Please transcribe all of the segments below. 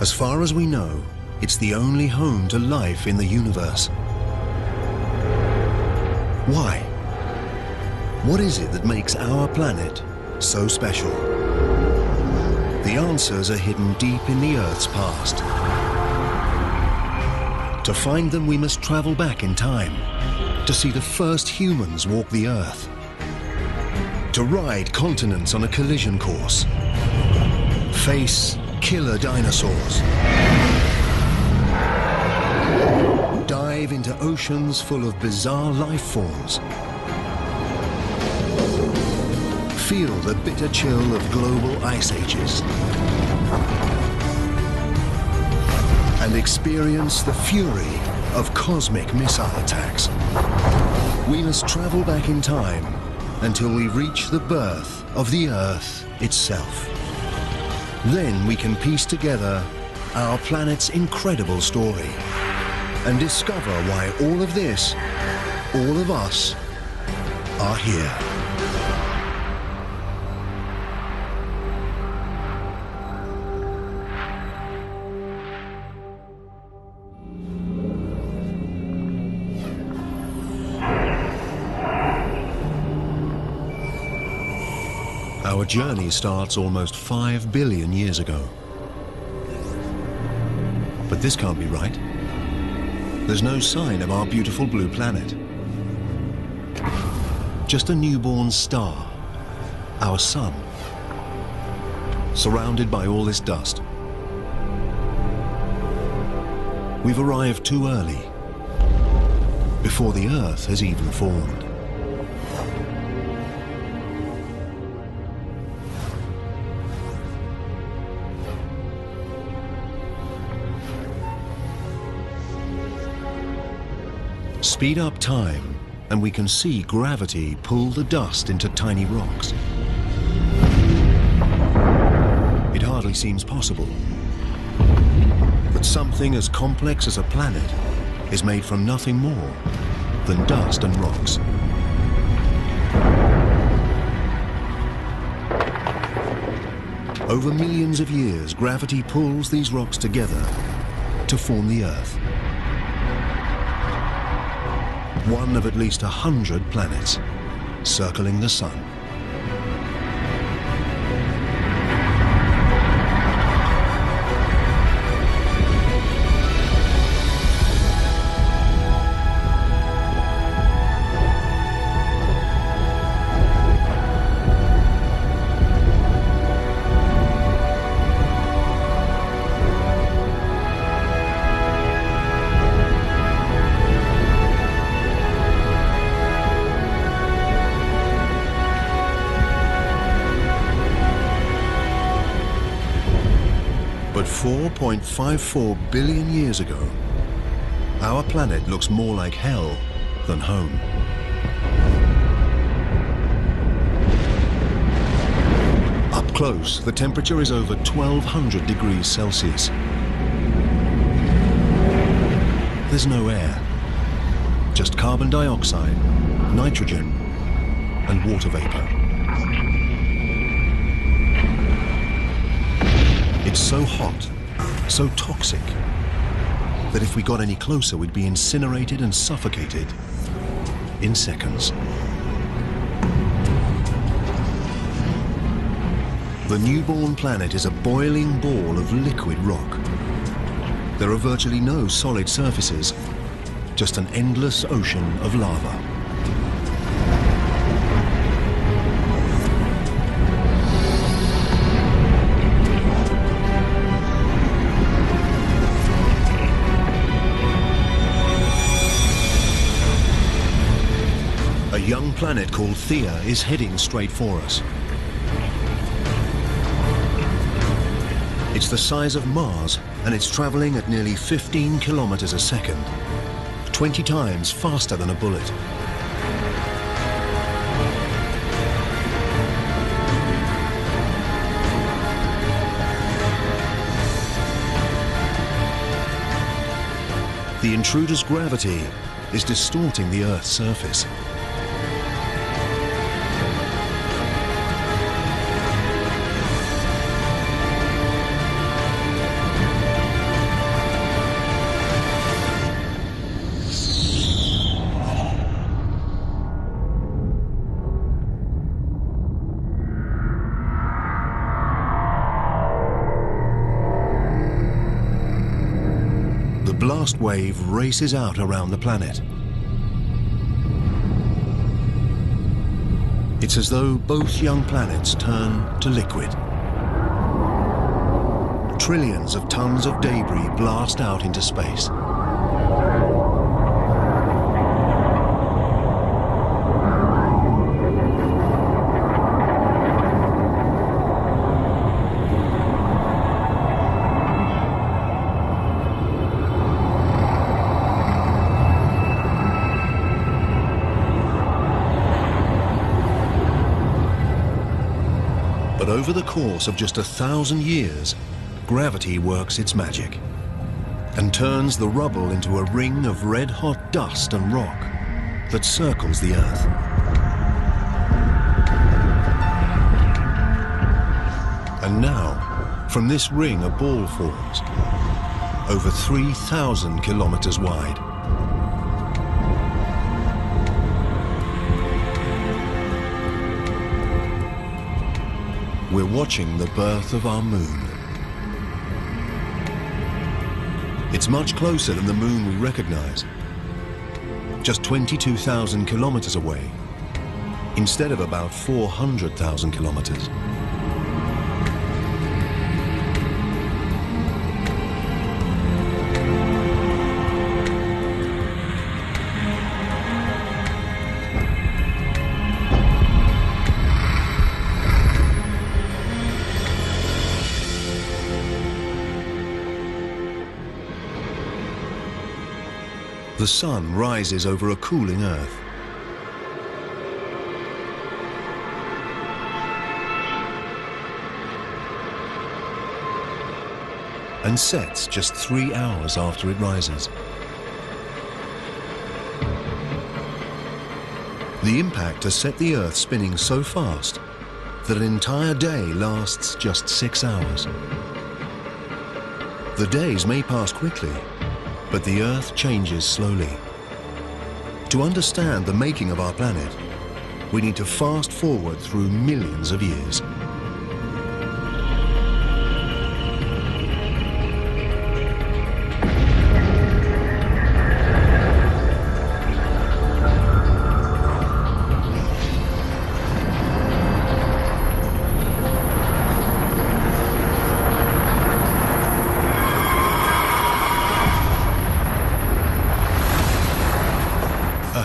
As far as we know, it's the only home to life in the universe. Why? What is it that makes our planet so special? The answers are hidden deep in the Earth's past. To find them, we must travel back in time, to see the first humans walk the Earth, to ride continents on a collision course, face killer dinosaurs, dive into oceans full of bizarre life forms, feel the bitter chill of global ice ages, and experience the fury of cosmic missile attacks. We must travel back in time until we reach the birth of the Earth itself. Then we can piece together our planet's incredible story and discover why all of this, all of us, are here. Our journey starts almost 5 billion years ago. But this can't be right. There's no sign of our beautiful blue planet. Just a newborn star, our sun, surrounded by all this dust. We've arrived too early, before the Earth has even formed. Speed up time, and we can see gravity pull the dust into tiny rocks. It hardly seems possible that something as complex as a planet is made from nothing more than dust and rocks. Over millions of years, gravity pulls these rocks together to form the Earth. One of at least 100 planets circling the sun. But 4.54 billion years ago, our planet looks more like hell than home. Up close, the temperature is over 1200 degrees Celsius. There's no air, just carbon dioxide, nitrogen, and water vapor. It's so hot, so toxic, that if we got any closer, we'd be incinerated and suffocated in seconds. The newborn planet is a boiling ball of liquid rock. There are virtually no solid surfaces, just an endless ocean of lava. A young planet called Theia is heading straight for us. It's the size of Mars, and it's traveling at nearly 15 kilometers a second, 20 times faster than a bullet. The intruder's gravity is distorting the Earth's surface. blast wave races out around the planet. It's as though both young planets turn to liquid. Trillions of tons of debris blast out into space. But over the course of just 1,000 years, gravity works its magic and turns the rubble into a ring of red-hot dust and rock that circles the Earth. And now, from this ring a ball forms, over 3,000 kilometers wide. We're watching the birth of our moon. It's much closer than the moon we recognize, just 22,000 kilometers away, instead of about 400,000 kilometers. The sun rises over a cooling Earth. And sets just 3 hours after it rises. The impact has set the Earth spinning so fast that an entire day lasts just 6 hours. The days may pass quickly, but the Earth changes slowly. To understand the making of our planet, we need to fast forward through millions of years.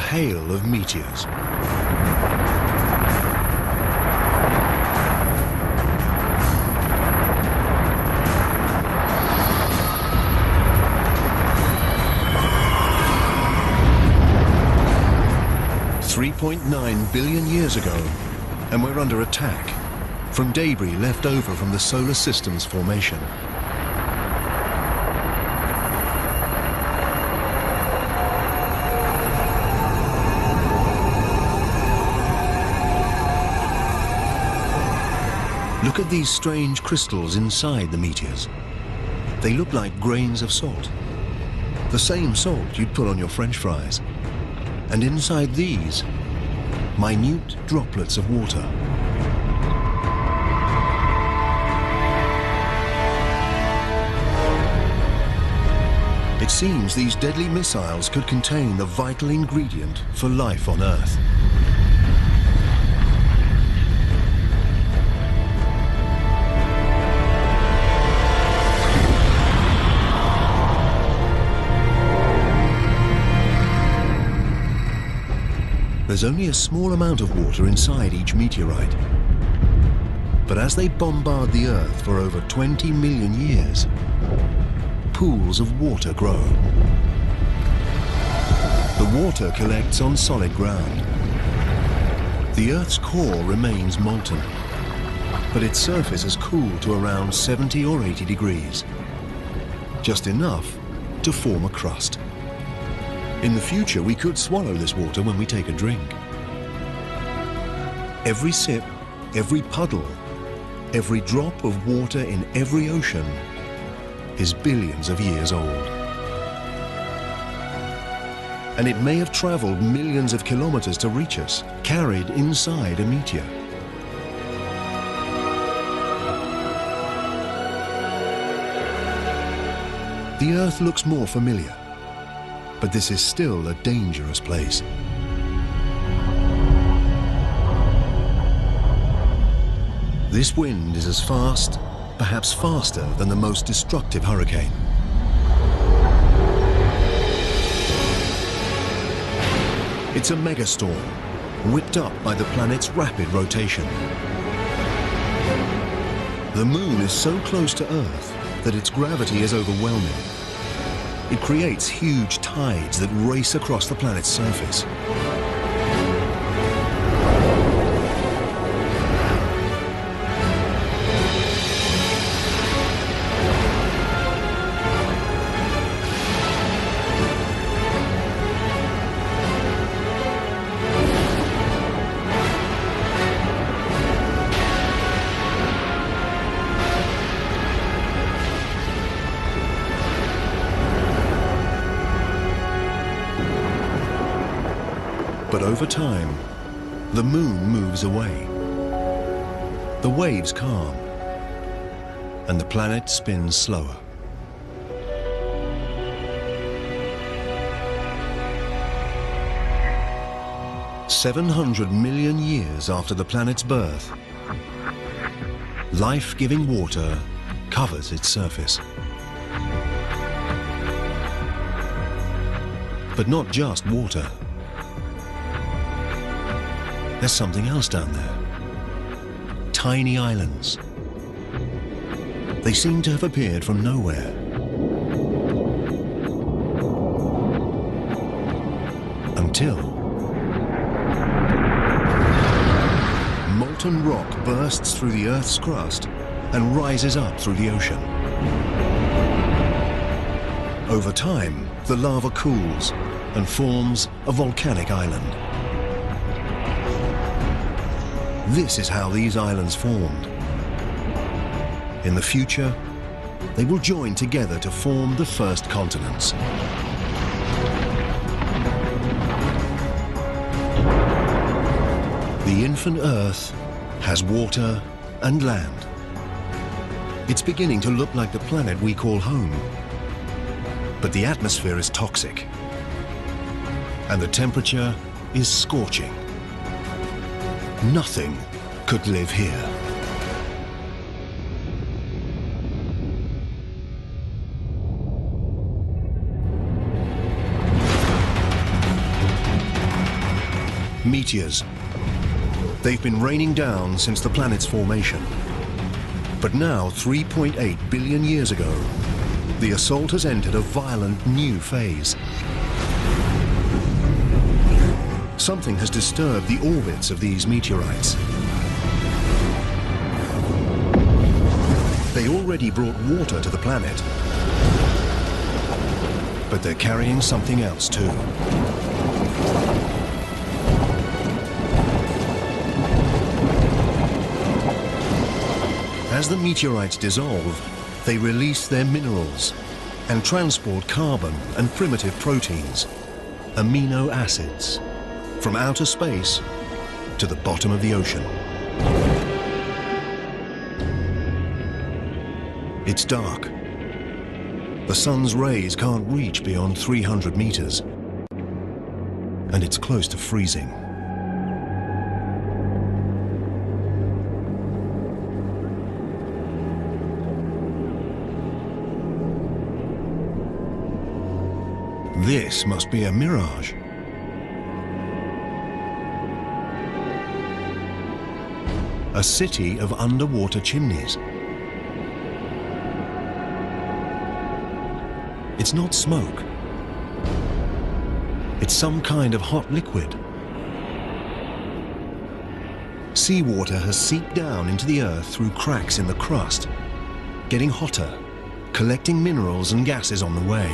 Hail of meteors. $3.9 billion years ago, and we're under attack from debris left over from the solar system's formation. Look at these strange crystals inside the meteors. They look like grains of salt. The same salt you'd put on your French fries. And inside these, minute droplets of water. It seems these deadly missiles could contain the vital ingredient for life on Earth. There's only a small amount of water inside each meteorite. But as they bombard the Earth for over 20 million years, pools of water grow. The water collects on solid ground. The Earth's core remains molten, but its surface has cooled to around 70 or 80 degrees, just enough to form a crust. In the future, we could swallow this water when we take a drink. Every sip, every puddle, every drop of water in every ocean is billions of years old. And it may have traveled millions of kilometers to reach us, carried inside a meteor. The Earth looks more familiar, but this is still a dangerous place. This wind is as fast, perhaps faster than the most destructive hurricane. It's a megastorm, whipped up by the planet's rapid rotation. The Moon is so close to Earth that its gravity is overwhelming. It creates huge tides that race across the planet's surface. But over time, the Moon moves away. The waves calm, and the planet spins slower. "700 million years after the planet's birth, life-giving water covers its surface. But not just water. There's something else down there. Tiny islands. They seem to have appeared from nowhere. Until molten rock bursts through the Earth's crust and rises up through the ocean. Over time, the lava cools and forms a volcanic island. This is how these islands formed. In the future, they will join together to form the first continents. The infant Earth has water and land. It's beginning to look like the planet we call home. But the atmosphere is toxic, and the temperature is scorching. Nothing could live here. Meteors. They've been raining down since the planet's formation. But now, 3.8 billion years ago, the assault has entered a violent new phase. Something has disturbed the orbits of these meteorites. They already brought water to the planet, but they're carrying something else too. As the meteorites dissolve, they release their minerals and transport carbon and primitive proteins, amino acids, from outer space to the bottom of the ocean. It's dark. The sun's rays can't reach beyond 300 meters, and it's close to freezing. This must be a mirage. A city of underwater chimneys. It's not smoke. It's some kind of hot liquid. Seawater has seeped down into the Earth through cracks in the crust, getting hotter, collecting minerals and gases on the way.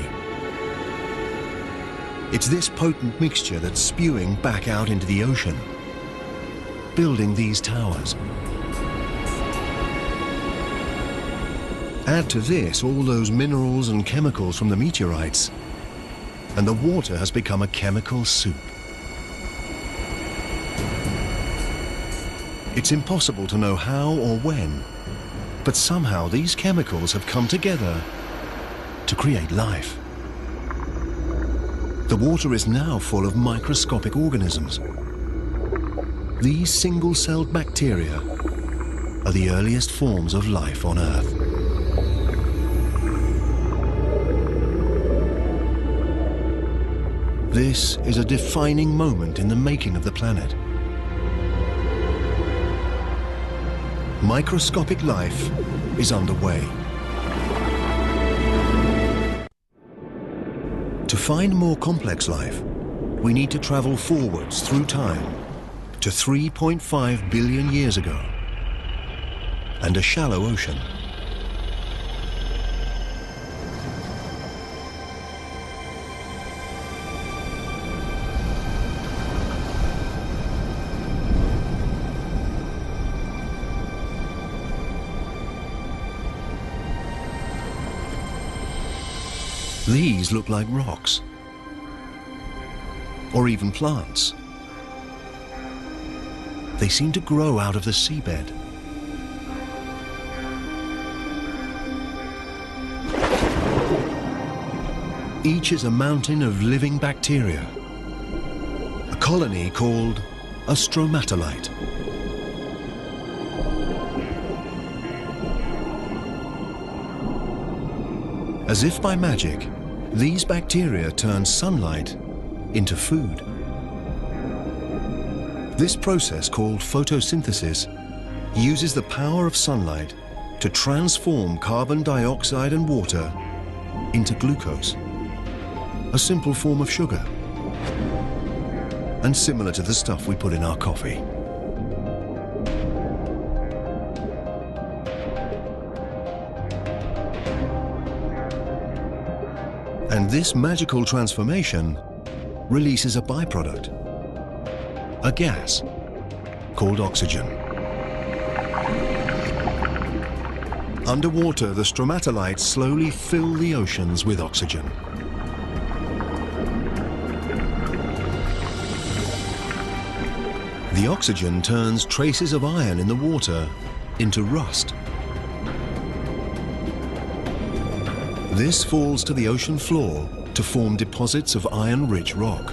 It's this potent mixture that's spewing back out into the ocean, building these towers. Add to this all those minerals and chemicals from the meteorites, and the water has become a chemical soup. It's impossible to know how or when, but somehow these chemicals have come together to create life. The water is now full of microscopic organisms. These single-celled bacteria are the earliest forms of life on Earth. This is a defining moment in the making of the planet. Microscopic life is underway. To find more complex life, we need to travel forwards through time to 3.5 billion years ago and a shallow ocean. These look like rocks, or even plants. They seem to grow out of the seabed. Each is a mountain of living bacteria, a colony called a stromatolite. As if by magic, these bacteria turn sunlight into food. This process, called photosynthesis, uses the power of sunlight to transform carbon dioxide and water into glucose, a simple form of sugar, and similar to the stuff we put in our coffee. And this magical transformation releases a byproduct, a gas called oxygen. Underwater, the stromatolites slowly fill the oceans with oxygen. The oxygen turns traces of iron in the water into rust. This falls to the ocean floor to form deposits of iron-rich rock.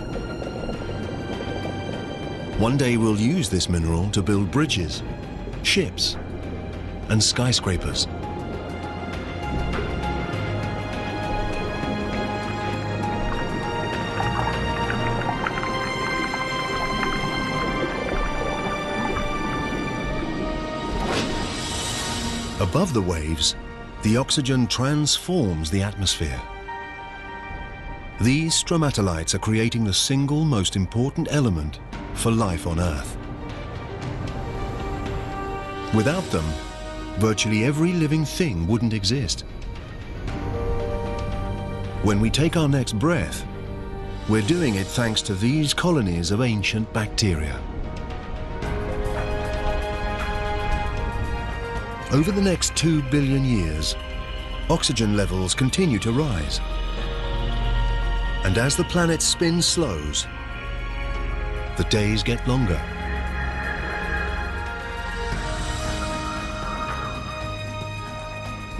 One day we'll use this mineral to build bridges, ships, and skyscrapers. Above the waves, the oxygen transforms the atmosphere. These stromatolites are creating the single most important element for life on Earth. Without them, virtually every living thing wouldn't exist. When we take our next breath, we're doing it thanks to these colonies of ancient bacteria. Over the next 2 billion years, oxygen levels continue to rise. And as the planet's spin slows, the days get longer.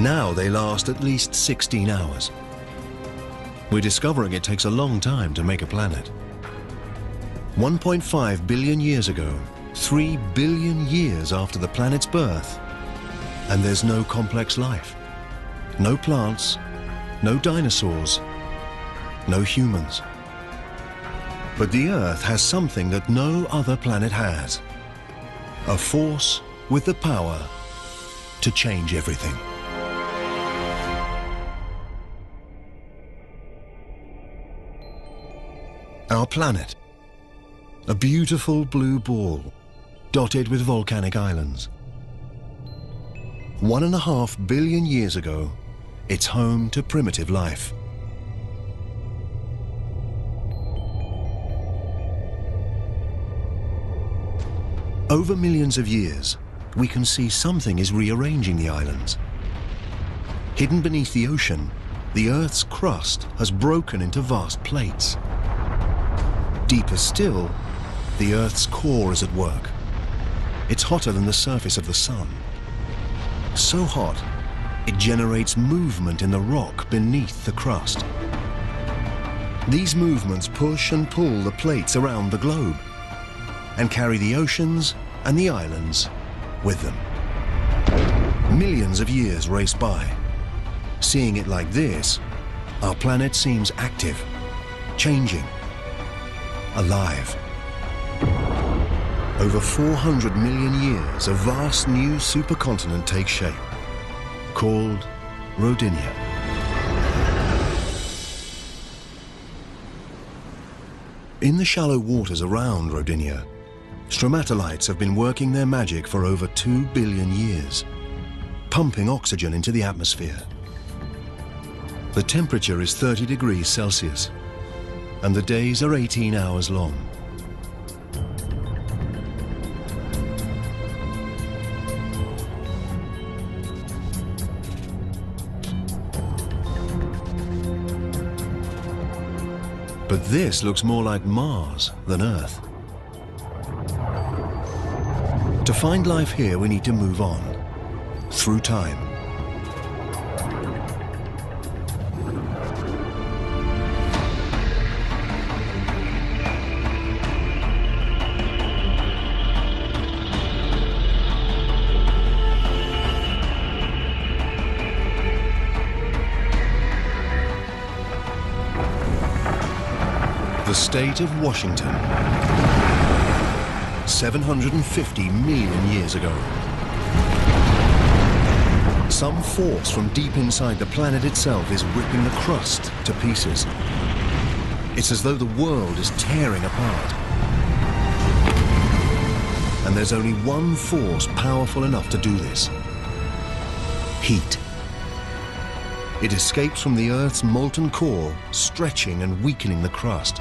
Now they last at least 16 hours. We're discovering it takes a long time to make a planet. 1.5 billion years ago, 3 billion years after the planet's birth, and there's no complex life. No plants, no dinosaurs, no humans. But the Earth has something that no other planet has. A force with the power to change everything. Our planet, a beautiful blue ball dotted with volcanic islands. 1.5 billion years ago, it's home to primitive life. Over millions of years, we can see something is rearranging the islands. Hidden beneath the ocean, the Earth's crust has broken into vast plates. Deeper still, the Earth's core is at work. It's hotter than the surface of the sun. So hot, it generates movement in the rock beneath the crust. These movements push and pull the plates around the globe and carry the oceans and the islands with them. Millions of years race by. Seeing it like this, our planet seems active, changing, alive. Over 400 million years, a vast new supercontinent takes shape, called Rodinia. In the shallow waters around Rodinia, stromatolites have been working their magic for over 2 billion years, pumping oxygen into the atmosphere. The temperature is 30 degrees Celsius, and the days are 18 hours long. But this looks more like Mars than Earth. To find life here, we need to move on, through time. The state of Washington, 750 million years ago. Some force from deep inside the planet itself is ripping the crust to pieces. It's as though the world is tearing apart. And there's only one force powerful enough to do this: heat. It escapes from the Earth's molten core, stretching and weakening the crust.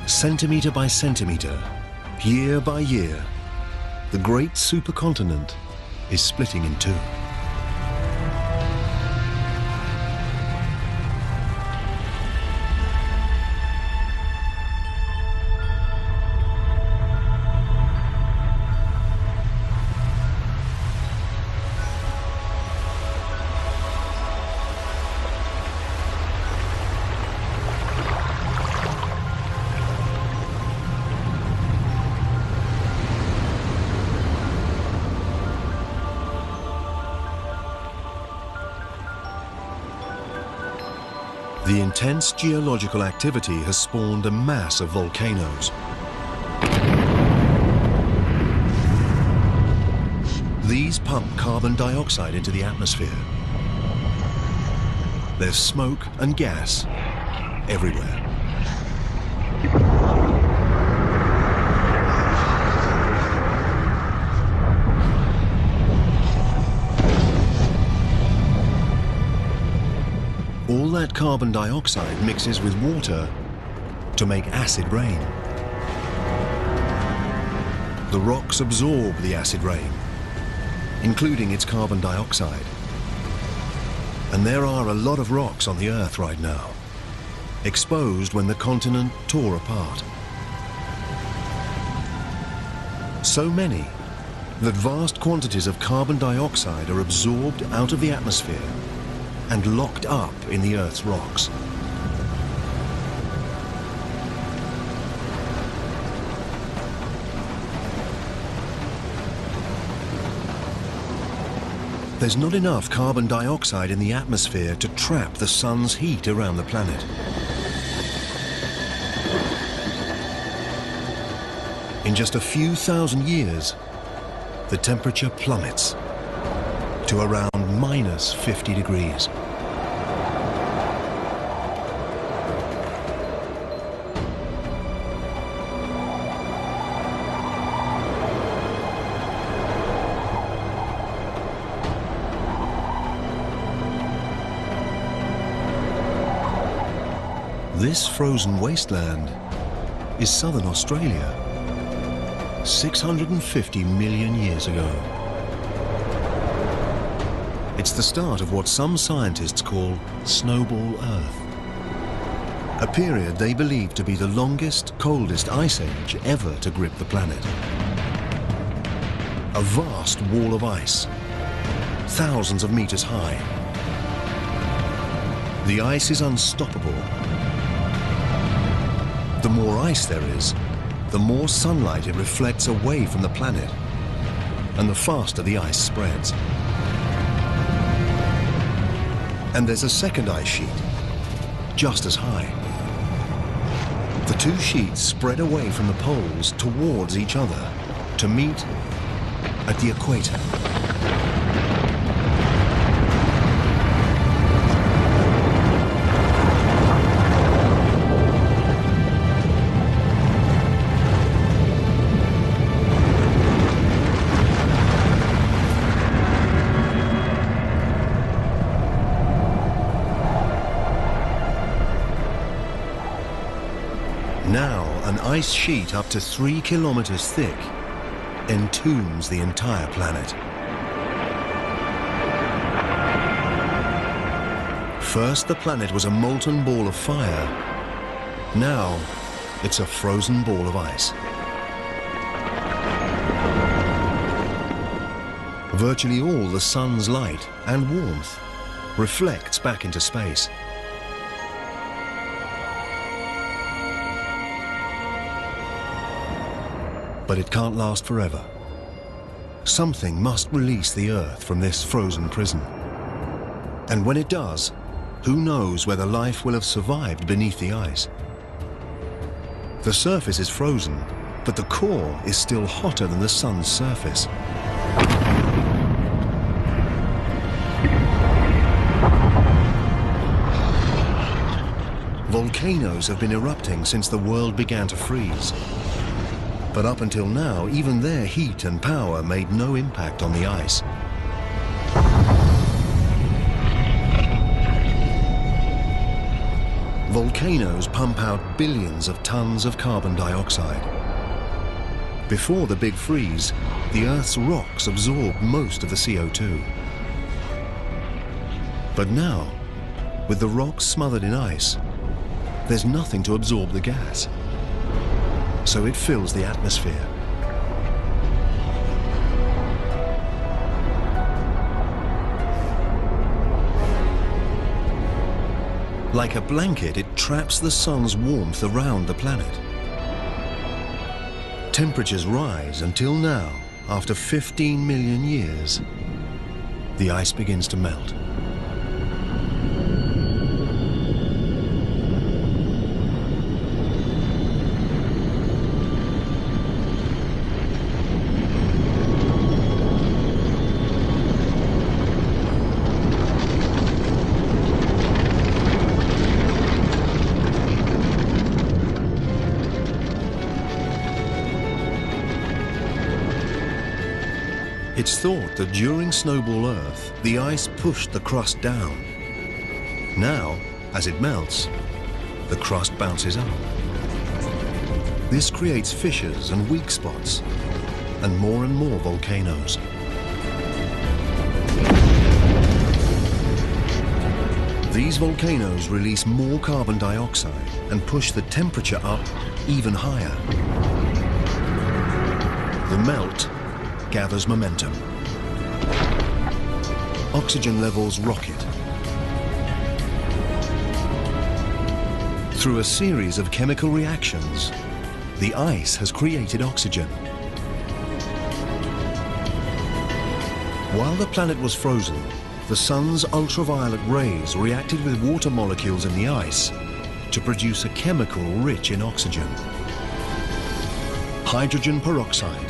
Centimeter by centimeter, year by year, the great supercontinent is splitting in two. The intense geological activity has spawned a mass of volcanoes. These pump carbon dioxide into the atmosphere. There's smoke and gas everywhere. All that carbon dioxide mixes with water to make acid rain. The rocks absorb the acid rain, including its carbon dioxide. And there are a lot of rocks on the Earth right now, exposed when the continent tore apart. So many that vast quantities of carbon dioxide are absorbed out of the atmosphere and locked up in the Earth's rocks. There's not enough carbon dioxide in the atmosphere to trap the sun's heat around the planet. In just a few thousand years, the temperature plummets to around minus 50 degrees. This frozen wasteland is southern Australia, 650 million years ago. It's the start of what some scientists call Snowball Earth, a period they believe to be the longest, coldest ice age ever to grip the planet. a vast wall of ice, thousands of meters high. The ice is unstoppable. The more ice there is, the more sunlight it reflects away from the planet, and the faster the ice spreads. And there's a second ice sheet, just as high. The two sheets spread away from the poles towards each other to meet at the equator. Now, an ice sheet up to 3 kilometers thick entombs the entire planet. First, the planet was a molten ball of fire. Now, it's a frozen ball of ice. Virtually all the sun's light and warmth reflects back into space. But it can't last forever. Something must release the Earth from this frozen prison. And when it does, who knows whether life will have survived beneath the ice? The surface is frozen, but the core is still hotter than the sun's surface. Volcanoes have been erupting since the world began to freeze. But up until now, even their heat and power made no impact on the ice. Volcanoes pump out billions of tons of carbon dioxide. Before the big freeze, the Earth's rocks absorbed most of the CO2. But now, with the rocks smothered in ice, there's nothing to absorb the gas. So it fills the atmosphere. Like a blanket, it traps the sun's warmth around the planet. Temperatures rise until now, after 15 million years, the ice begins to melt. It's thought that during Snowball Earth, the ice pushed the crust down. Now, as it melts, the crust bounces up. This creates fissures and weak spots, and more volcanoes. These volcanoes release more carbon dioxide and push the temperature up even higher. The melt gathers momentum. Oxygen levels rocket. Through a series of chemical reactions, the ice has created oxygen. While the planet was frozen, the sun's ultraviolet rays reacted with water molecules in the ice to produce a chemical rich in oxygen. Hydrogen peroxide,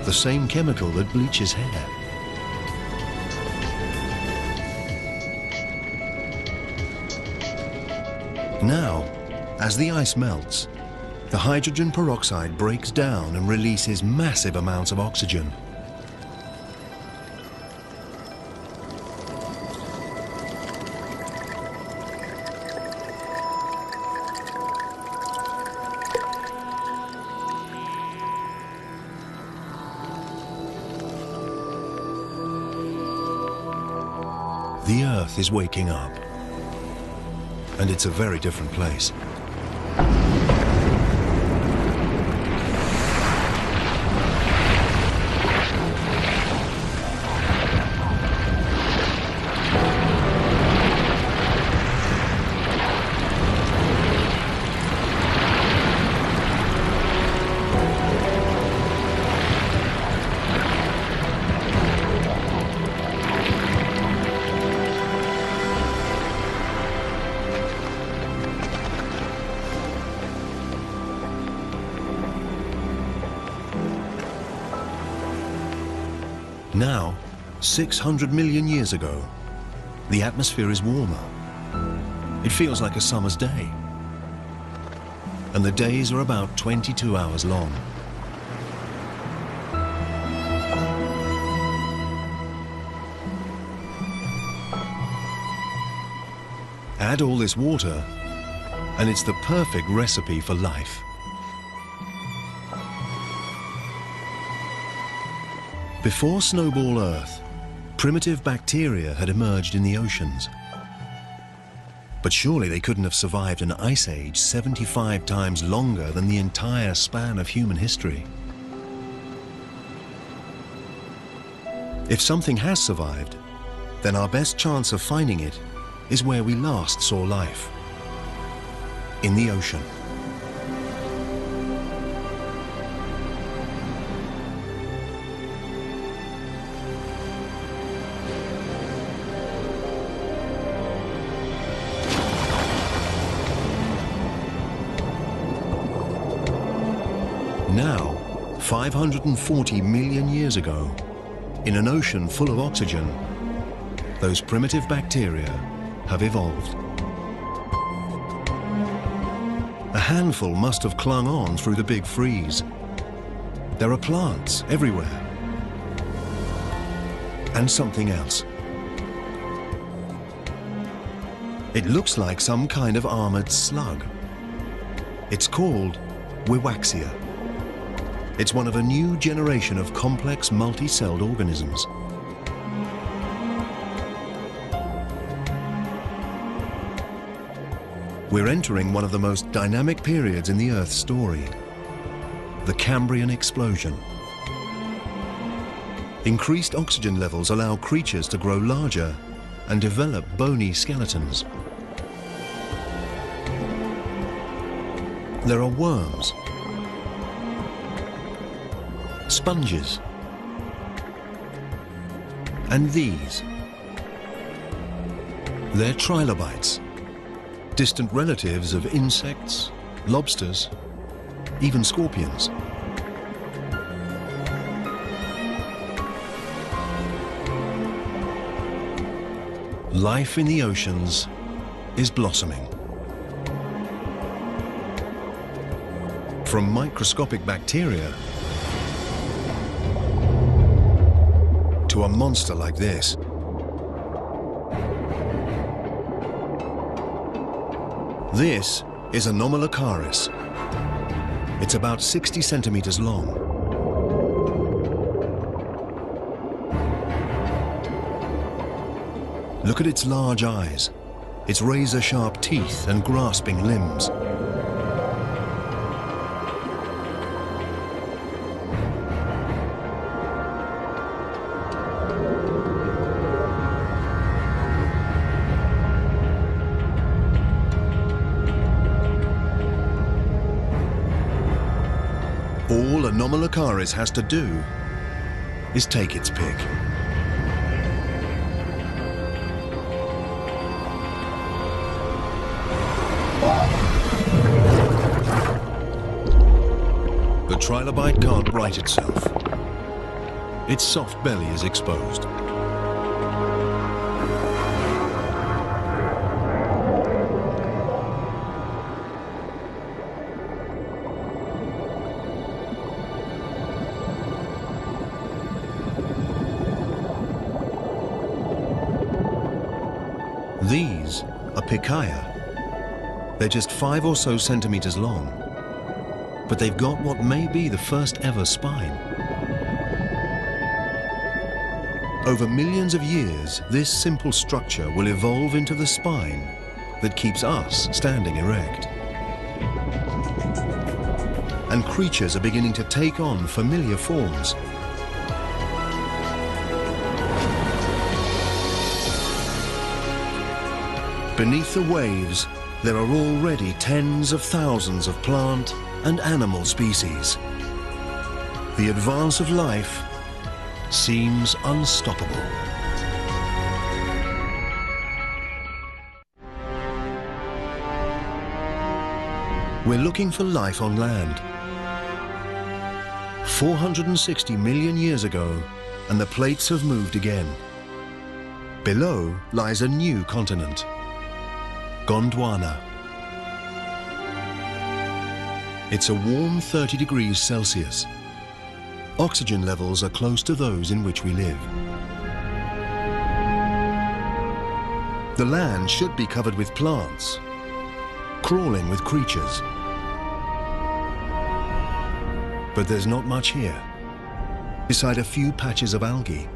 the same chemical that bleaches hair. Now, as the ice melts, the hydrogen peroxide breaks down and releases massive amounts of oxygen. The Earth is waking up, and it's a very different place. Now, 600 million years ago, the atmosphere is warmer. It feels like a summer's day. And the days are about 22 hours long. Add all this water, and it's the perfect recipe for life. Before Snowball Earth, primitive bacteria had emerged in the oceans. But surely they couldn't have survived an ice age 75 times longer than the entire span of human history. If something has survived, then our best chance of finding it is where we last saw life, in the ocean. Now, 540 million years ago, in an ocean full of oxygen, those primitive bacteria have evolved. A handful must have clung on through the big freeze. There are plants everywhere. And something else. It looks like some kind of armored slug. It's called Wiwaxia. It's one of a new generation of complex multi-celled organisms. We're entering one of the most dynamic periods in the Earth's story, the Cambrian explosion. Increased oxygen levels allow creatures to grow larger and develop bony skeletons. There are worms, sponges, and these. They're trilobites, distant relatives of insects, lobsters, even scorpions. Life in the oceans is blossoming. From microscopic bacteria to a monster like this. This is Anomalocaris. It's about 60 centimeters long. Look at its large eyes, its razor-sharp teeth and grasping limbs. All Anomalocaris has to do is take its pick. The trilobite can't right itself. Its soft belly is exposed. These are Picaia. They're just 5 or so centimeters long, but they've got what may be the first ever spine. Over millions of years, this simple structure will evolve into the spine that keeps us standing erect. And creatures are beginning to take on familiar forms. Beneath the waves, there are already tens of thousands of plant and animal species. The advance of life seems unstoppable. We're looking for life on land. 460 million years ago, and the plates have moved again. Below lies a new continent, Gondwana. It's a warm 30 degrees Celsius. Oxygen levels are close to those in which we live. The land should be covered with plants, crawling with creatures. But there's not much here, beside a few patches of algae.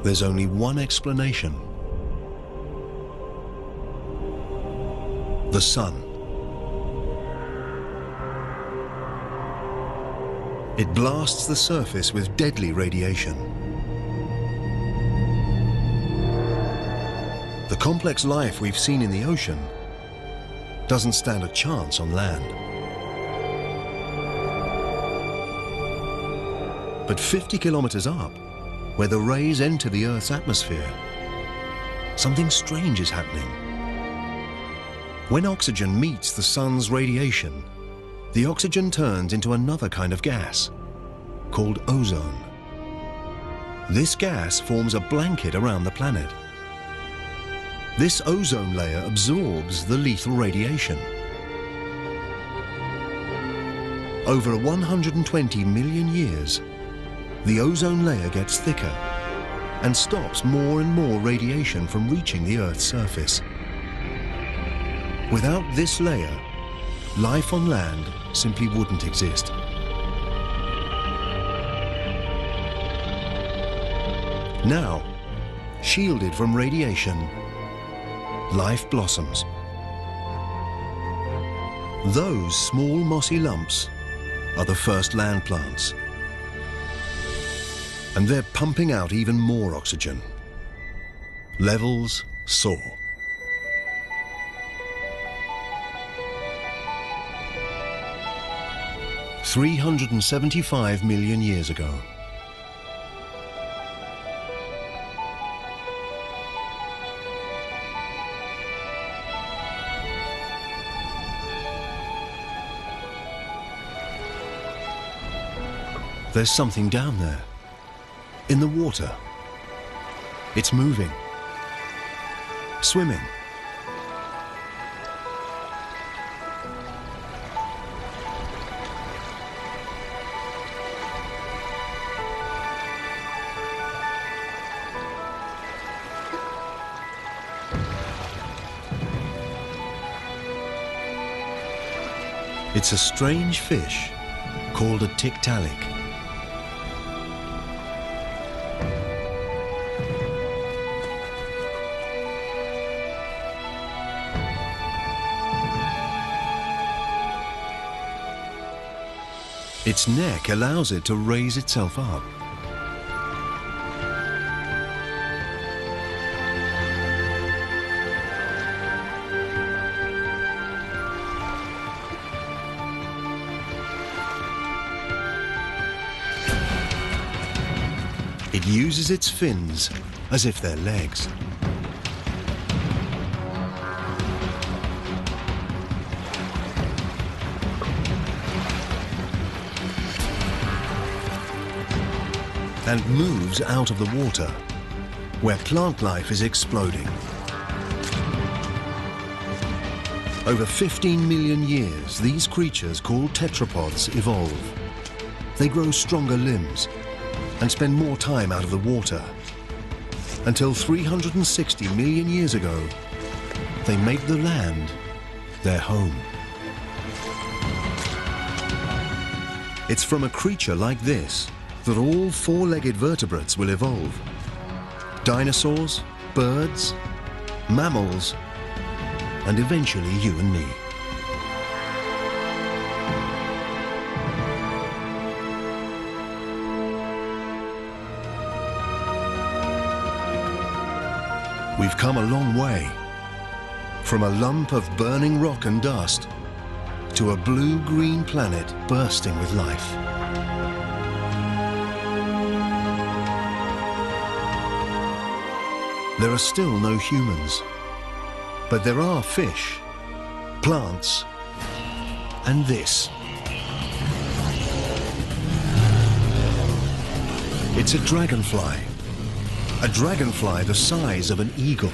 There's only one explanation: the sun. It blasts the surface with deadly radiation. The complex life we've seen in the ocean doesn't stand a chance on land. But 50 kilometers up, where the rays enter the Earth's atmosphere, something strange is happening. When oxygen meets the sun's radiation, the oxygen turns into another kind of gas, called ozone. This gas forms a blanket around the planet. This ozone layer absorbs the lethal radiation. Over 120 million years, the ozone layer gets thicker and stops more and more radiation from reaching the Earth's surface. Without this layer, life on land simply wouldn't exist. Now, shielded from radiation, life blossoms. Those small mossy lumps are the first land plants. And they're pumping out even more oxygen. Levels soar. $375 million years ago. There's something down there, in the water. It's moving, swimming. It's a strange fish called a tiktaalik. Its neck allows it to raise itself up. It uses its fins as if they're legs. And moves out of the water, where plant life is exploding. Over 15 million years, these creatures called tetrapods evolve. They grow stronger limbs and spend more time out of the water, until 360 million years ago, they make the land their home. It's from a creature like this that all four-legged vertebrates will evolve. Dinosaurs, birds, mammals, and eventually you and me. We've come a long way, from a lump of burning rock and dust to a blue-green planet bursting with life. There are still no humans, But there are fish, plants, and this. It's a dragonfly. A dragonfly the size of an eagle.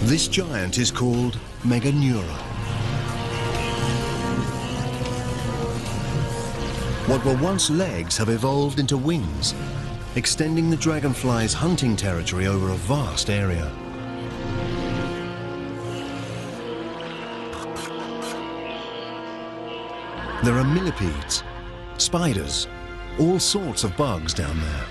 This giant is called Meganeura. What were once legs have evolved into wings, extending the dragonfly's hunting territory over a vast area. There are millipedes, spiders, all sorts of bugs down there.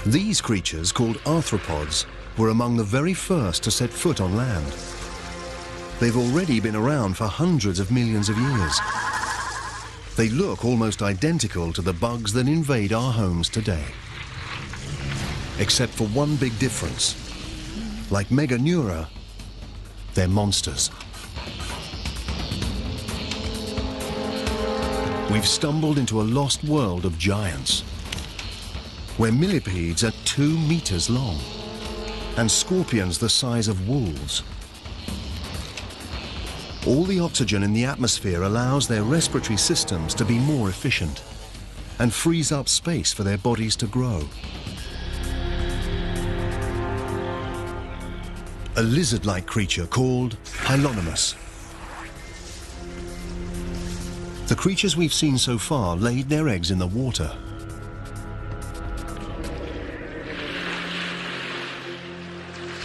These creatures, called arthropods, were among the very first to set foot on land. They've already been around for hundreds of millions of years. They look almost identical to the bugs that invade our homes today. Except for one big difference. Like Meganeura, they're monsters. We've stumbled into a lost world of giants, where millipedes are 2 meters long, and scorpions the size of wolves. All the oxygen in the atmosphere allows their respiratory systems to be more efficient and frees up space for their bodies to grow. A lizard-like creature called Hylonomus. The creatures we've seen so far laid their eggs in the water.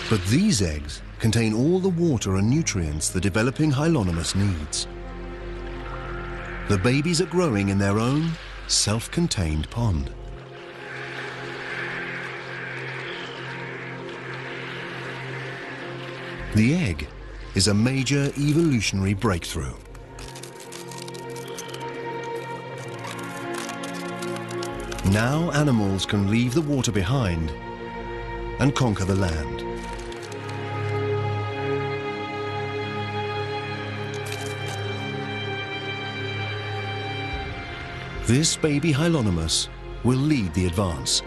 But these eggs contain all the water and nutrients the developing Hylonomus needs. The babies are growing in their own self-contained pond. The egg is a major evolutionary breakthrough. Now animals can leave the water behind and conquer the land. This baby Hylonomus will lead the advance.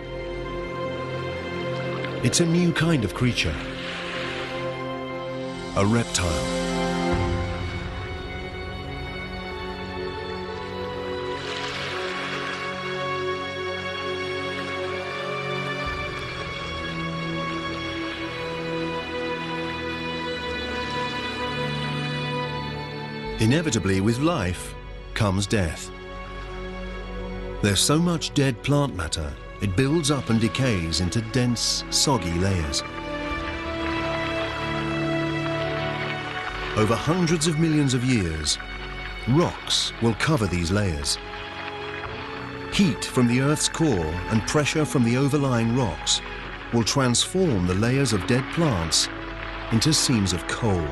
It's a new kind of creature, a reptile. Inevitably, with life comes death. There's so much dead plant matter, it builds up and decays into dense, soggy layers. Over hundreds of millions of years, rocks will cover these layers. Heat from the Earth's core and pressure from the overlying rocks will transform the layers of dead plants into seams of coal.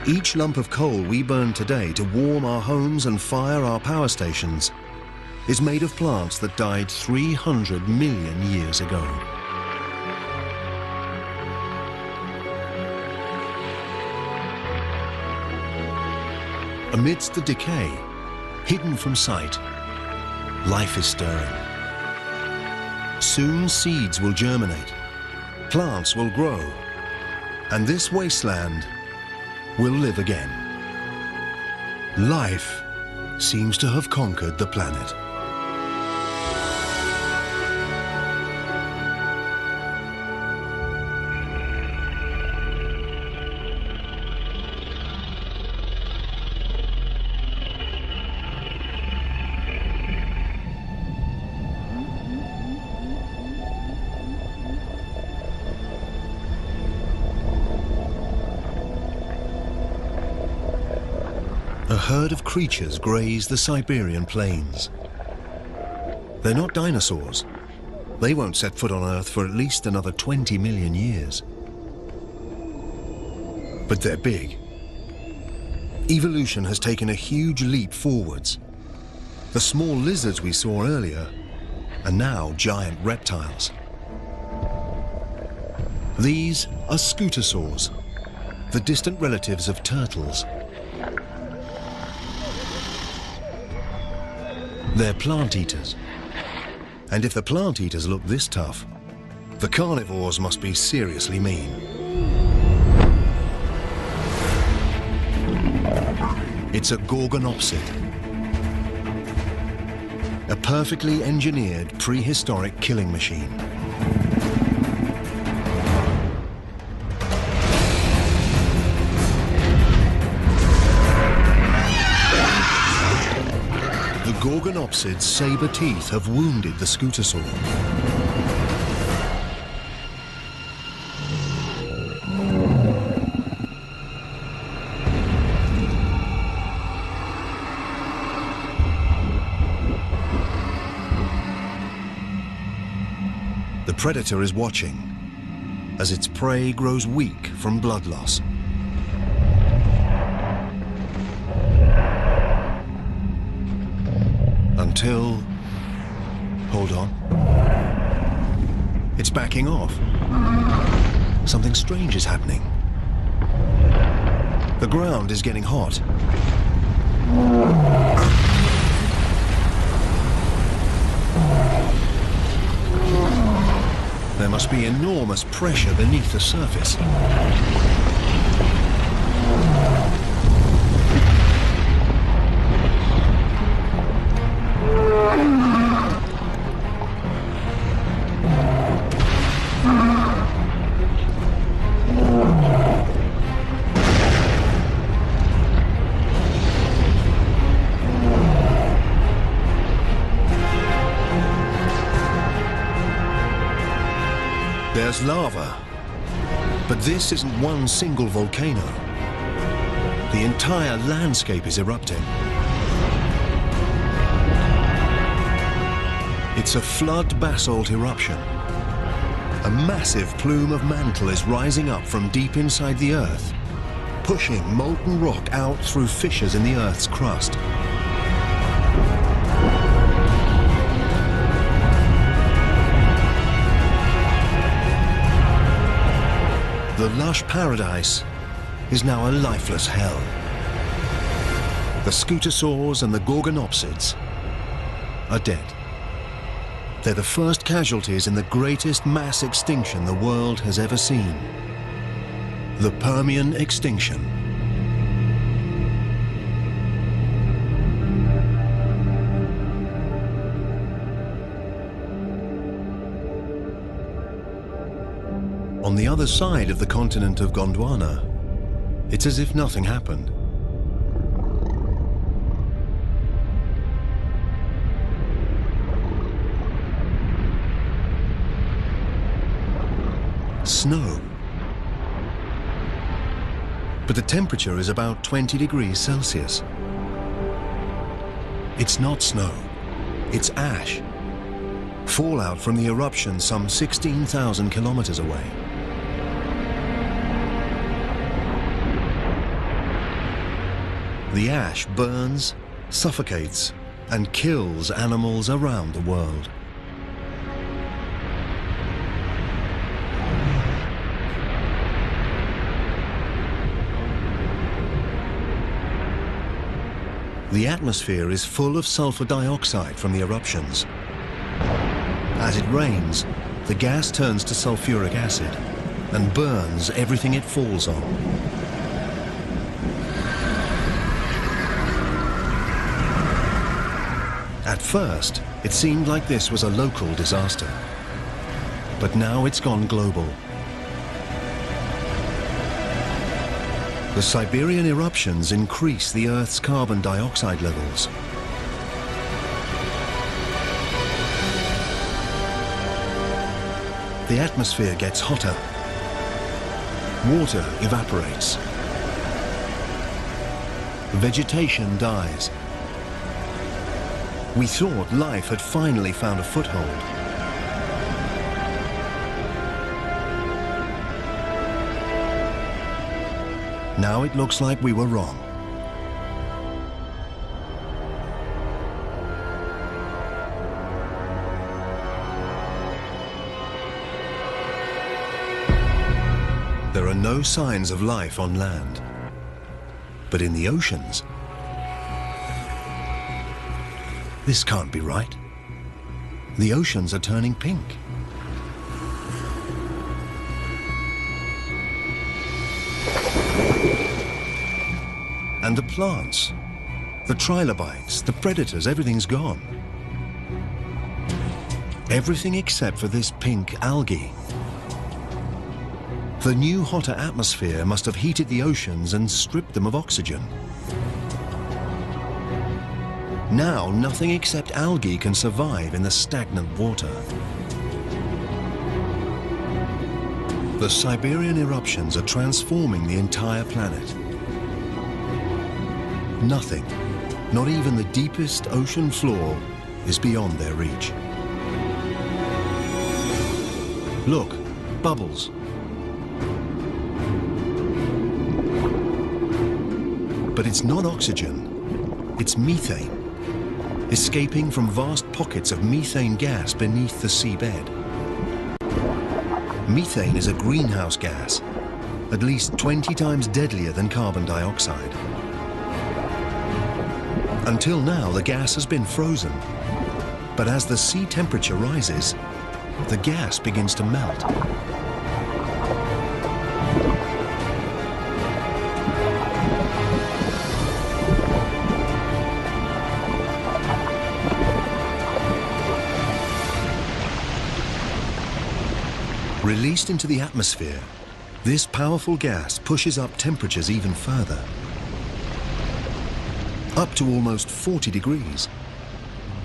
Each lump of coal we burn today to warm our homes and fire our power stations is made of plants that died 300 million years ago. Amidst the decay, hidden from sight, life is stirring. Soon seeds will germinate, plants will grow, and this wasteland will live again. Life seems to have conquered the planet. A herd of creatures graze the Siberian plains. They're not dinosaurs. They won't set foot on Earth for at least another 20 million years. But they're big. Evolution has taken a huge leap forwards. The small lizards we saw earlier are now giant reptiles. These are scutosaurs, the distant relatives of turtles. They're plant eaters. And if the plant eaters look this tough, the carnivores must be seriously mean. It's a gorgonopsid, a perfectly engineered prehistoric killing machine. The gorgonopsid's saber teeth have wounded the scutosaur. The predator is watching as its prey grows weak from blood loss. Until, hold on, it's backing off. Something strange is happening. The ground is getting hot. There must be enormous pressure beneath the surface. There's lava, but this isn't one single volcano. The entire landscape is erupting. It's a flood basalt eruption. A massive plume of mantle is rising up from deep inside the Earth, pushing molten rock out through fissures in the Earth's crust. The lush paradise is now a lifeless hell. The scutosaurs and the gorgonopsids are dead. They're the first casualties in the greatest mass extinction the world has ever seen. The Permian extinction. On the other side of the continent of Gondwana, it's as if nothing happened. Snow. But the temperature is about 20 degrees Celsius. It's not snow, it's ash. Fallout from the eruption some 16,000 kilometers away. The ash burns, suffocates, and kills animals around the world. The atmosphere is full of sulfur dioxide from the eruptions. As it rains, the gas turns to sulfuric acid and burns everything it falls on. At first, it seemed like this was a local disaster, but now it's gone global. The Siberian eruptions increase the Earth's carbon dioxide levels. The atmosphere gets hotter. Water evaporates. Vegetation dies. We thought life had finally found a foothold. Now it looks like we were wrong. There are no signs of life on land, but in the oceans, this can't be right. The oceans are turning pink. And the plants, the trilobites, the predators, everything's gone. Everything except for this pink algae. The new hotter atmosphere must have heated the oceans and stripped them of oxygen. Now, nothing except algae can survive in the stagnant water. The Siberian eruptions are transforming the entire planet. Nothing, not even the deepest ocean floor, is beyond their reach. Look, bubbles. But it's not oxygen, it's methane, escaping from vast pockets of methane gas beneath the seabed. Methane is a greenhouse gas, at least 20 times deadlier than carbon dioxide. Until now, the gas has been frozen, but as the sea temperature rises, the gas begins to melt. Released into the atmosphere, this powerful gas pushes up temperatures even further, up to almost 40 degrees,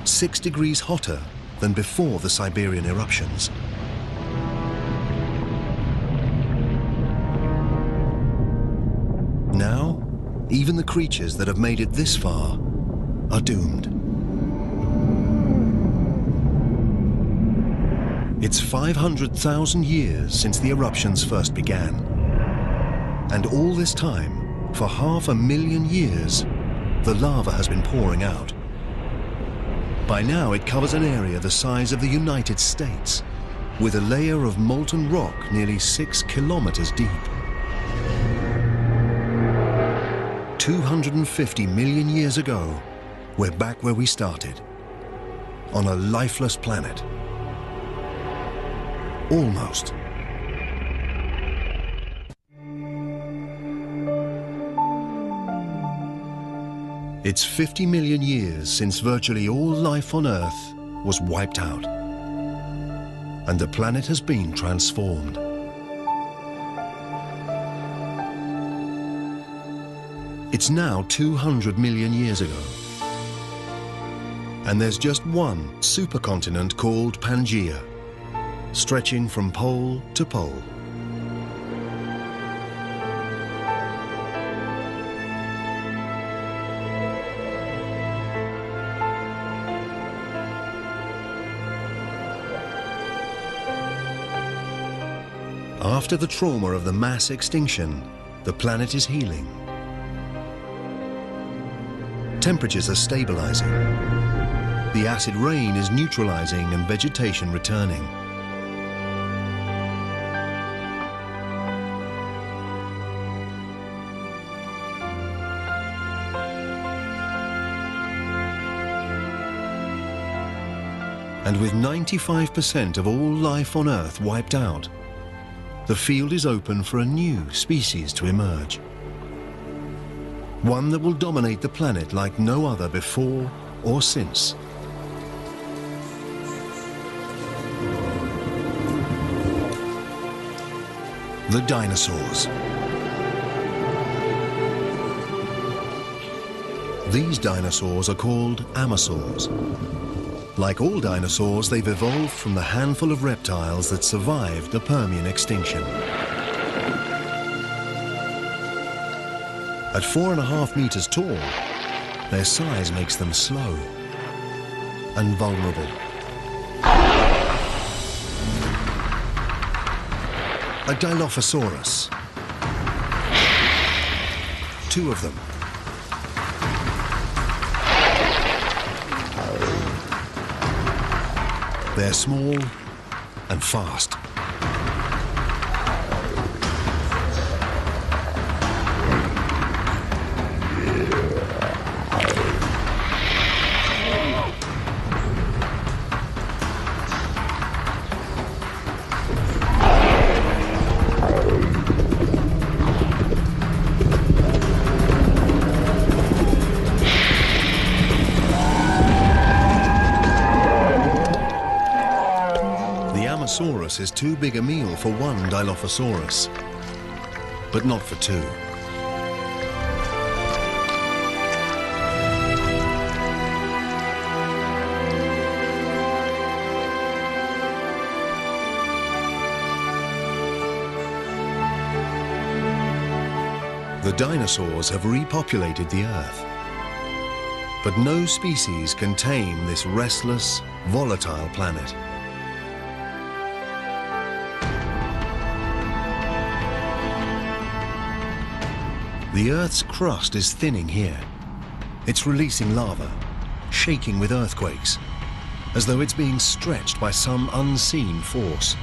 6 degrees hotter than before the Siberian eruptions. Now, even the creatures that have made it this far are doomed. It's 500,000 years since the eruptions first began. And all this time, for 500,000 years, the lava has been pouring out. By now, it covers an area the size of the United States, with a layer of molten rock nearly 6 kilometers deep. 250 million years ago, we're back where we started, on a lifeless planet. Almost. It's 50 million years since virtually all life on Earth was wiped out, and the planet has been transformed. It's now 200 million years ago, and there's just one supercontinent called Pangaea, stretching from pole to pole. After the trauma of the mass extinction, the planet is healing. Temperatures are stabilizing. The acid rain is neutralizing and vegetation returning. And with 95% of all life on Earth wiped out, the field is open for a new species to emerge. One that will dominate the planet like no other before or since. The dinosaurs. These dinosaurs are called amosaurs. Like all dinosaurs, they've evolved from the handful of reptiles that survived the Permian extinction. At 4.5 meters tall, their size makes them slow and vulnerable. A Dilophosaurus. 2 of them. They're small and fast. Tyrannosaurus is too big a meal for one Dilophosaurus, but not for two. The dinosaurs have repopulated the Earth, but no species can tame this restless, volatile planet. The Earth's crust is thinning here. It's releasing lava, shaking with earthquakes, as though it's being stretched by some unseen force.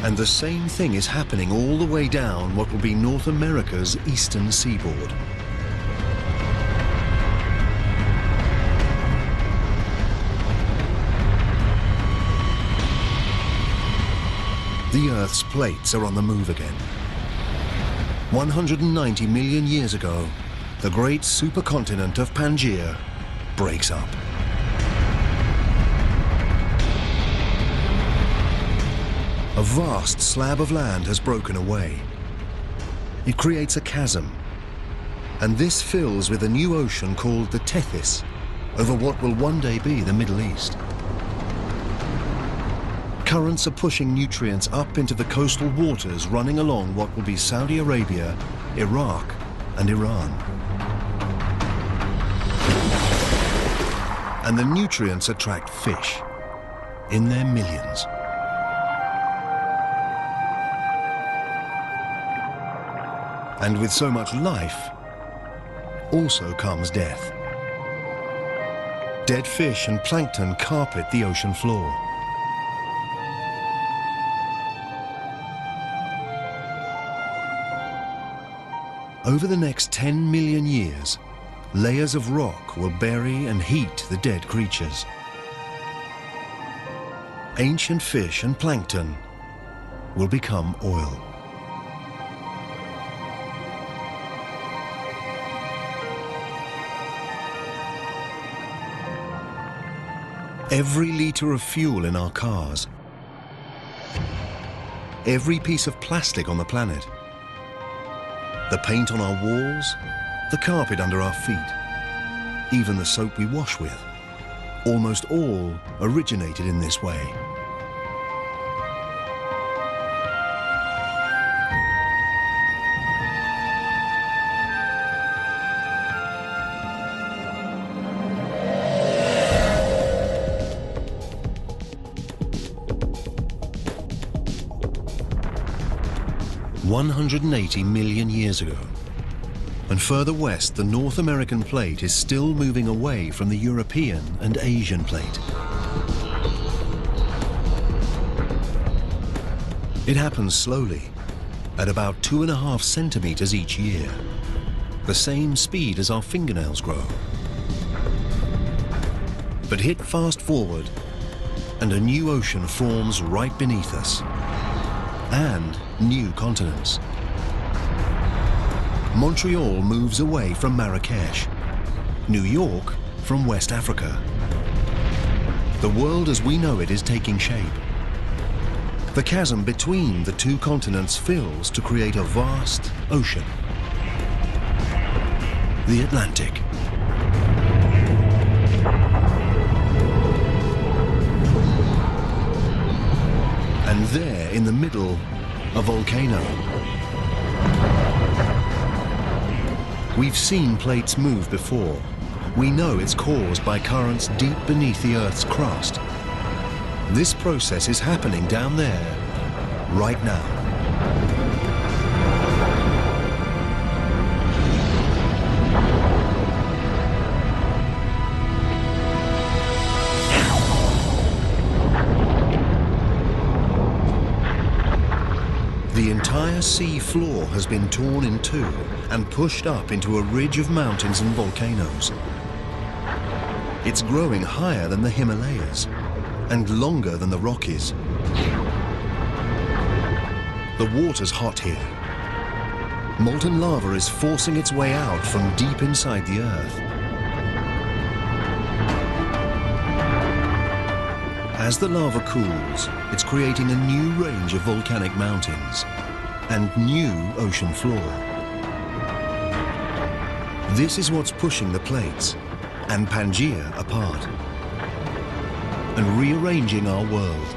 And the same thing is happening all the way down what will be North America's eastern seaboard. The Earth's plates are on the move again. 190 million years ago, the great supercontinent of Pangaea breaks up. A vast slab of land has broken away. It creates a chasm, and this fills with a new ocean called the Tethys, over what will one day be the Middle East. Currents are pushing nutrients up into the coastal waters running along what will be Saudi Arabia, Iraq, and Iran. And the nutrients attract fish in their millions. And with so much life, also comes death. Dead fish and plankton carpet the ocean floor. Over the next 10 million years, layers of rock will bury and heat the dead creatures. Ancient fish and plankton will become oil. Every liter of fuel in our cars, every piece of plastic on the planet, the paint on our walls, the carpet under our feet, even the soap we wash with, almost all originated in this way. $180 million years ago, and further west, the North American plate is still moving away from the European and Asian plate. It happens slowly, at about 2.5 centimeters each year, the same speed as our fingernails grow. But hit fast forward, and a new ocean forms right beneath us, and new continents. Montreal moves away from Marrakesh, New York from West Africa. The world as we know it is taking shape. The chasm between the two continents fills to create a vast ocean, the Atlantic. And there in the middle, a volcano. We've seen plates move before. We know it's caused by currents deep beneath the Earth's crust. This process is happening down there, right now. The entire sea floor has been torn in two and pushed up into a ridge of mountains and volcanoes. It's growing higher than the Himalayas and longer than the Rockies. The water's hot here. Molten lava is forcing its way out from deep inside the Earth. As the lava cools, it's creating a new range of volcanic mountains and new ocean floor. This is what's pushing the plates and Pangaea apart and rearranging our world.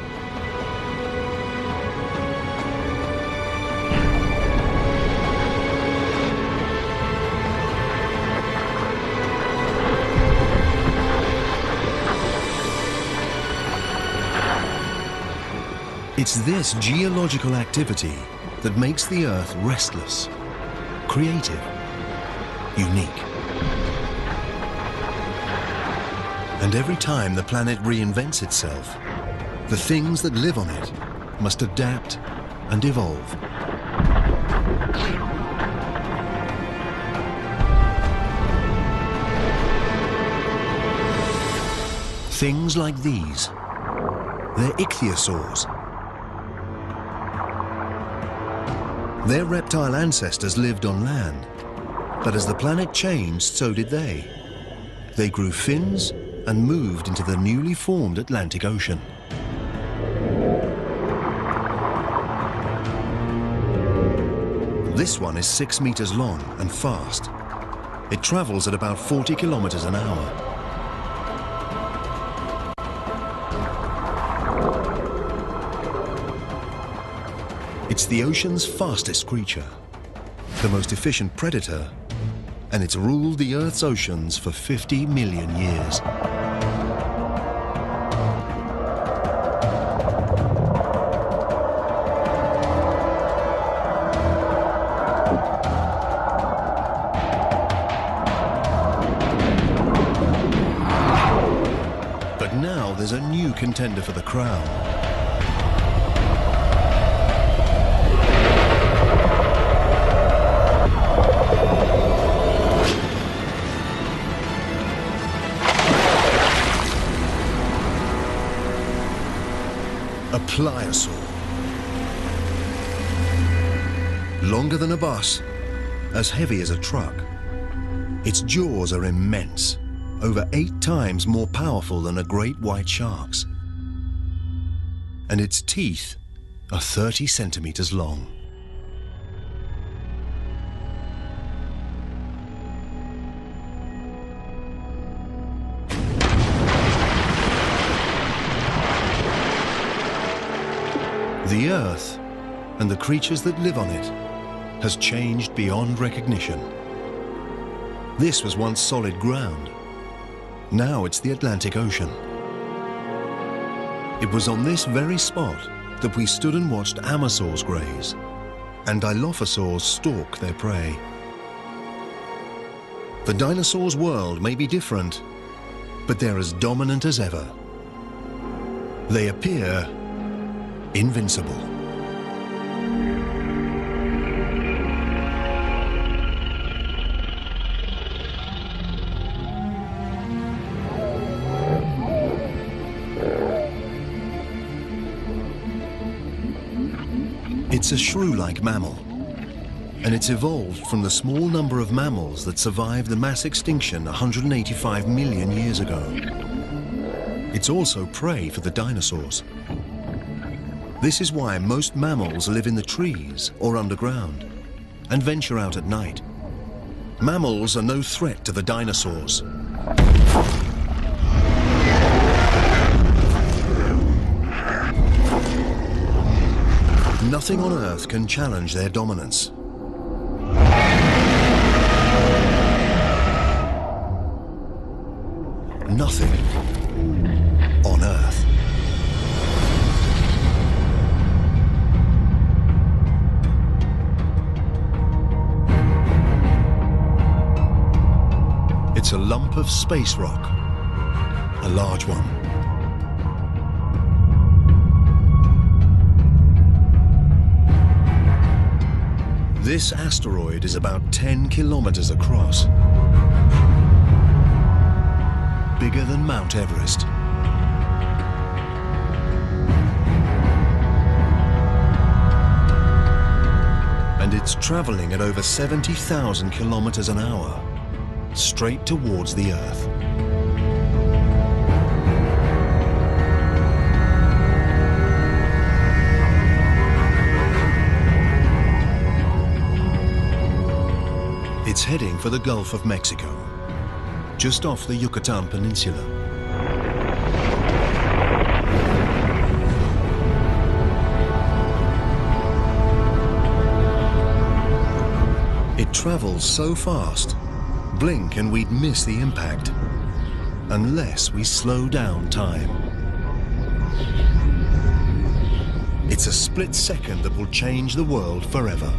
It's this geological activity that makes the Earth restless, creative, unique. And every time the planet reinvents itself, the things that live on it must adapt and evolve. Things like these, they're ichthyosaurs. Their reptile ancestors lived on land, but as the planet changed, so did they. They grew fins and moved into the newly formed Atlantic Ocean. This one is 6 meters long and fast. It travels at about 40 kilometers an hour. It's the ocean's fastest creature, the most efficient predator, and it's ruled the Earth's oceans for 50 million years. But now there's a new contender for the crown. A pliosaur. Longer than a bus, as heavy as a truck. Its jaws are immense, over 8 times more powerful than a great white shark's. And its teeth are 30 centimeters long. The Earth, and the creatures that live on it, has changed beyond recognition. This was once solid ground. Now it's the Atlantic Ocean. It was on this very spot that we stood and watched Amazons graze and Dilophosaurs stalk their prey. The dinosaurs' world may be different, but they're as dominant as ever. They appear invincible. It's a shrew-like mammal, and it's evolved from the small number of mammals that survived the mass extinction 185 million years ago. It's also prey for the dinosaurs. This is why most mammals live in the trees or underground and venture out at night. Mammals are no threat to the dinosaurs. Nothing on Earth can challenge their dominance. Nothing on Earth. It's a lump of space rock, a large one. This asteroid is about 10 kilometers across, bigger than Mount Everest. And it's traveling at over 70,000 kilometers an hour, straight towards the Earth. heading for the Gulf of Mexico, just off the Yucatan Peninsula. It travels so fast, blink and we'd miss the impact, unless we slow down time. It's a split second that will change the world forever.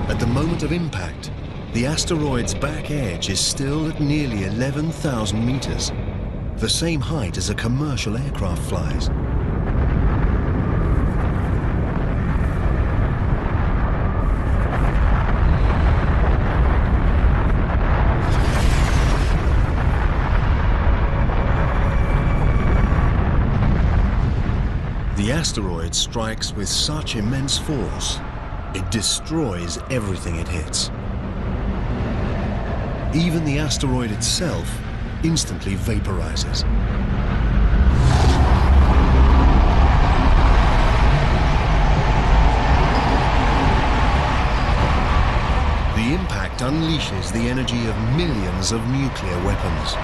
At the moment of impact, the asteroid's back edge is still at nearly 11,000 meters, the same height as a commercial aircraft flies. The asteroid strikes with such immense force, it destroys everything it hits. Even the asteroid itself instantly vaporizes. The impact unleashes the energy of millions of nuclear weapons.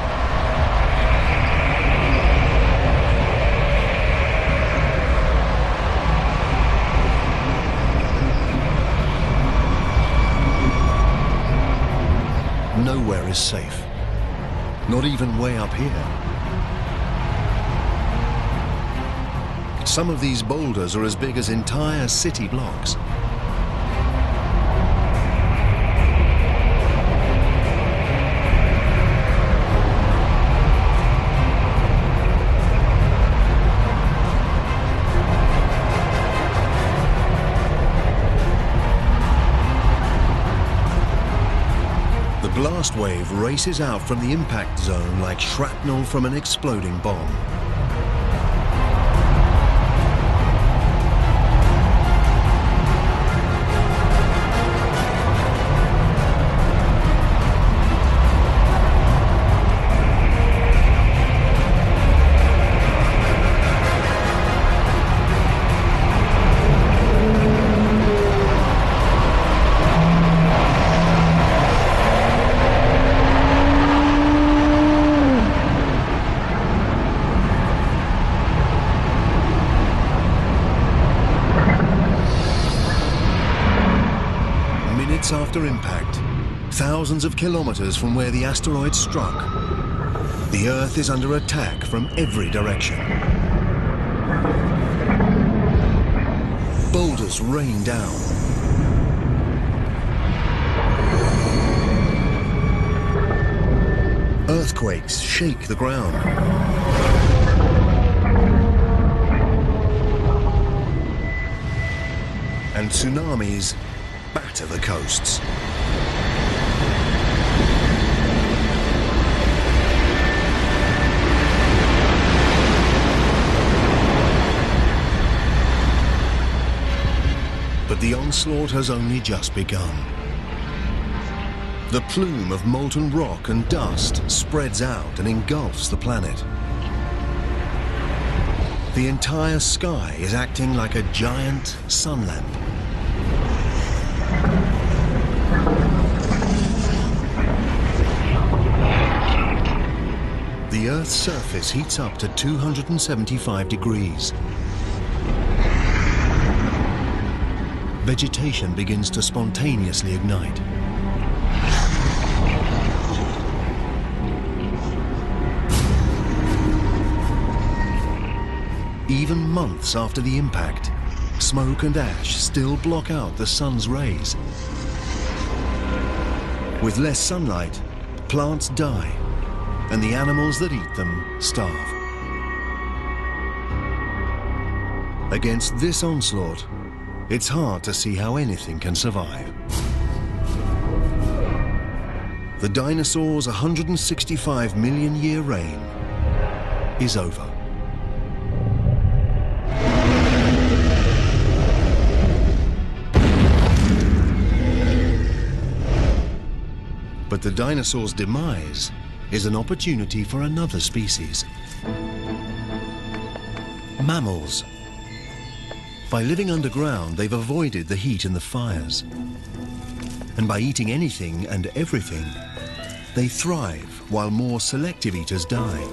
Nowhere is safe, not even way up here. Some of these boulders are as big as entire city blocks. The blast wave races out from the impact zone like shrapnel from an exploding bomb. After impact, thousands of kilometers from where the asteroid struck, the Earth is under attack from every direction. Boulders rain down. Earthquakes shake the ground. And tsunamis batter the coasts. But the onslaught has only just begun. The plume of molten rock and dust spreads out and engulfs the planet. The entire sky is acting like a giant sun lamp. The Earth's surface heats up to 275 degrees. Vegetation begins to spontaneously ignite. Even months after the impact, smoke and ash still block out the sun's rays. With less sunlight, plants die, and the animals that eat them starve. Against this onslaught, it's hard to see how anything can survive. The dinosaurs' 165 million year reign is over. But the dinosaur's demise is an opportunity for another species. Mammals. By living underground, they've avoided the heat and the fires. And by eating anything and everything, they thrive while more selective eaters die.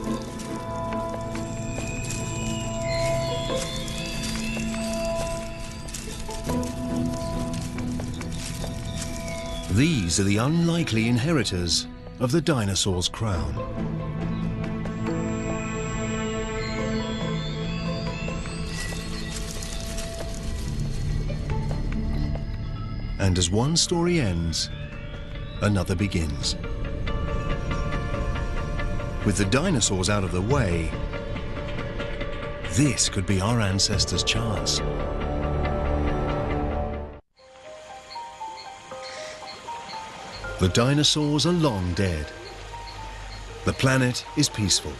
These are the unlikely inheritors of the dinosaur's crown. And as one story ends, another begins. With the dinosaurs out of the way, this could be our ancestors' chance. The dinosaurs are long dead. The planet is peaceful.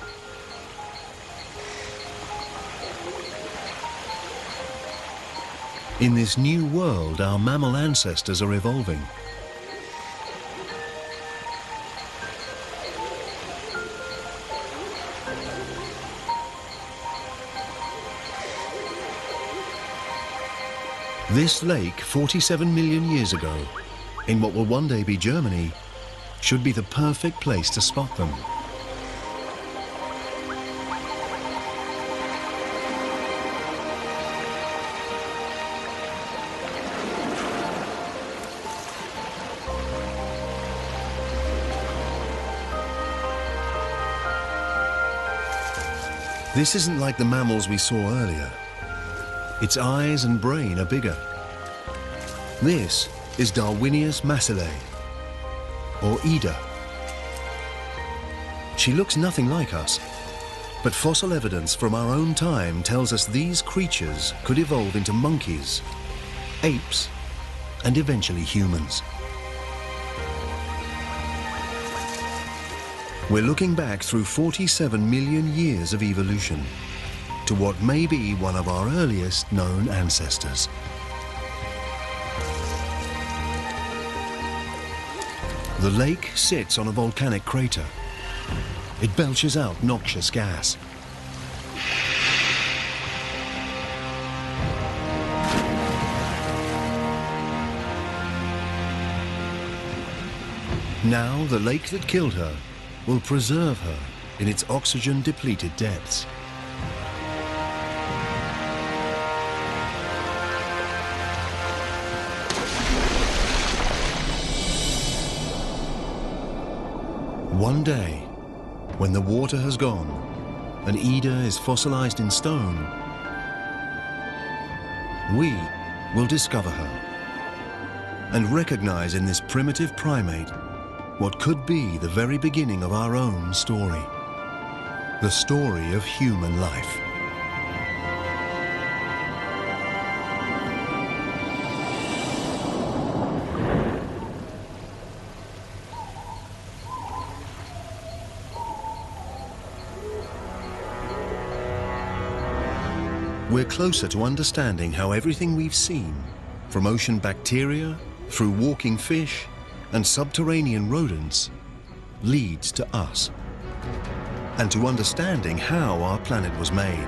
In this new world, our mammal ancestors are evolving. This lake, 47 million years ago, in what will one day be Germany, should be the perfect place to spot them. This isn't like the mammals we saw earlier. Its eyes and brain are bigger. This is Darwinius massillae, or Ida. She looks nothing like us, but fossil evidence from our own time tells us these creatures could evolve into monkeys, apes, and eventually humans. We're looking back through 47 million years of evolution to what may be one of our earliest known ancestors. The lake sits on a volcanic crater. It belches out noxious gas. Now, the lake that killed her will preserve her in its oxygen-depleted depths. One day, when the water has gone and Ida is fossilized in stone, we will discover her and recognize in this primitive primate what could be the very beginning of our own story, the story of human life. We're closer to understanding how everything we've seen, from ocean bacteria, through walking fish, and subterranean rodents, leads to us, and to understanding how our planet was made.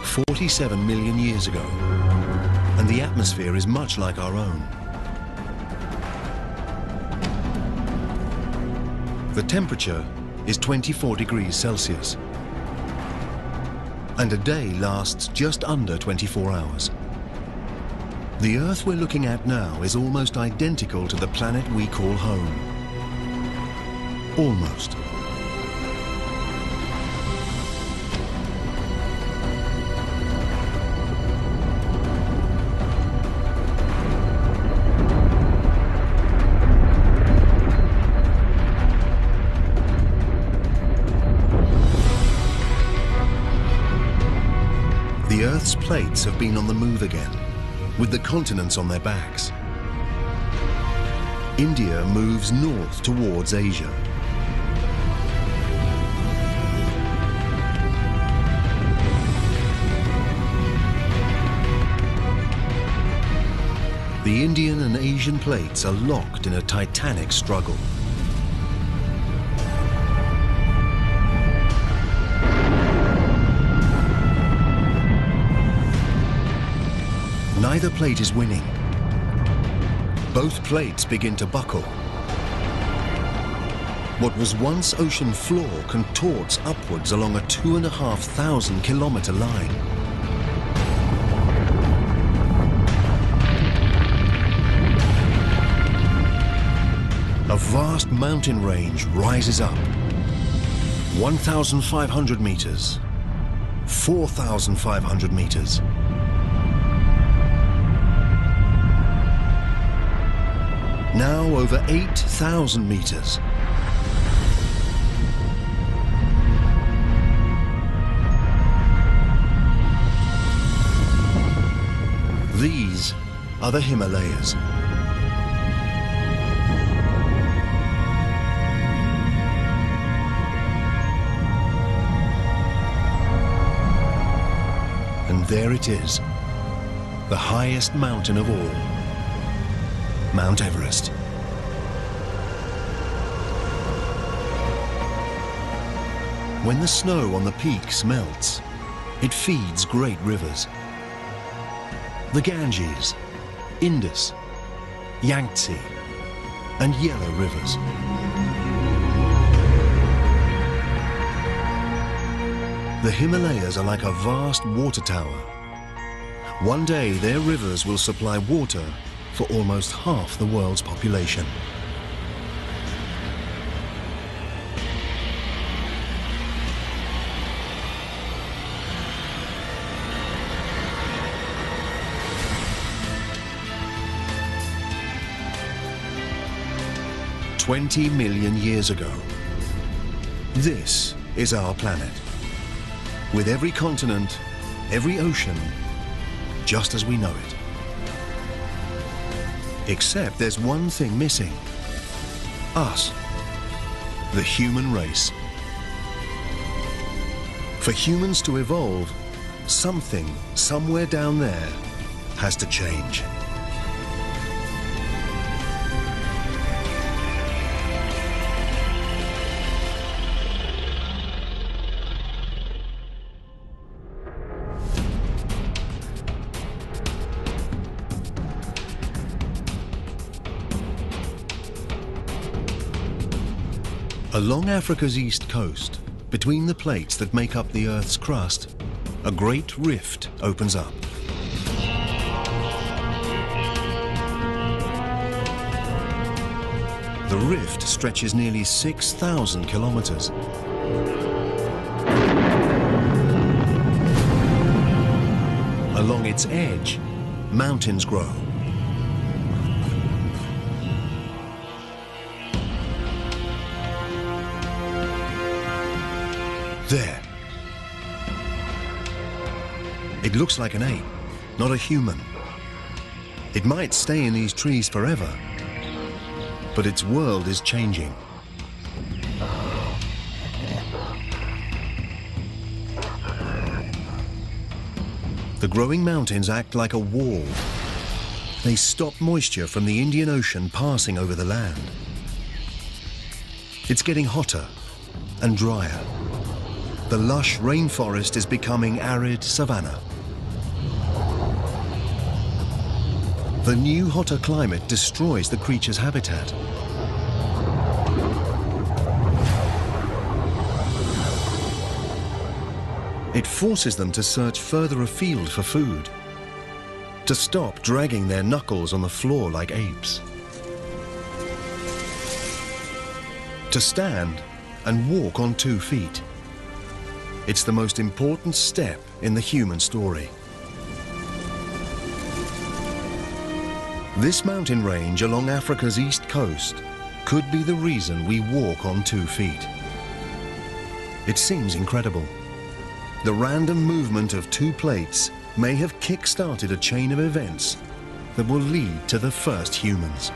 "47 million years ago, and the atmosphere is much like our own. The temperature is 24 degrees Celsius, and a day lasts just under 24 hours. The Earth we're looking at now is almost identical to the planet we call home. Almost. The Earth's plates have been on the move again, with the continents on their backs. India moves north towards Asia. the Indian and Asian plates are locked in a titanic struggle. Neither plate is winning. Both plates begin to buckle. What was once ocean floor contorts upwards along a 2,500 kilometer line. A vast mountain range rises up. 1,500 meters, 4,500 meters. Now over 8,000 meters. These are the Himalayas. And there it is, the highest mountain of all, Mount Everest. When the snow on the peaks melts, it feeds great rivers. The Ganges, Indus, Yangtze, and Yellow rivers. The Himalayas are like a vast water tower. One day their rivers will supply water for almost half the world's population. "20 million years ago, this is our planet, with every continent, every ocean, just as we know it. Except there's one thing missing. Us, the human race. For humans to evolve, something somewhere down there has to change." Along Africa's east coast, between the plates that make up the Earth's crust, a great rift opens up. The rift stretches nearly 6,000 kilometers. Along its edge, mountains grow. There. It looks like an ape, not a human. It might stay in these trees forever, but its world is changing. The growing mountains act like a wall. They stop moisture from the Indian Ocean passing over the land. It's getting hotter and drier. The lush rainforest is becoming arid savanna. The new hotter climate destroys the creature's habitat. It forces them to search further afield for food, to stop dragging their knuckles on the floor like apes, to stand and walk on 2 feet. It's the most important step in the human story. This mountain range along Africa's east coast could be the reason we walk on 2 feet. It seems incredible. The random movement of 2 plates may have kick-started a chain of events that will lead to the first humans.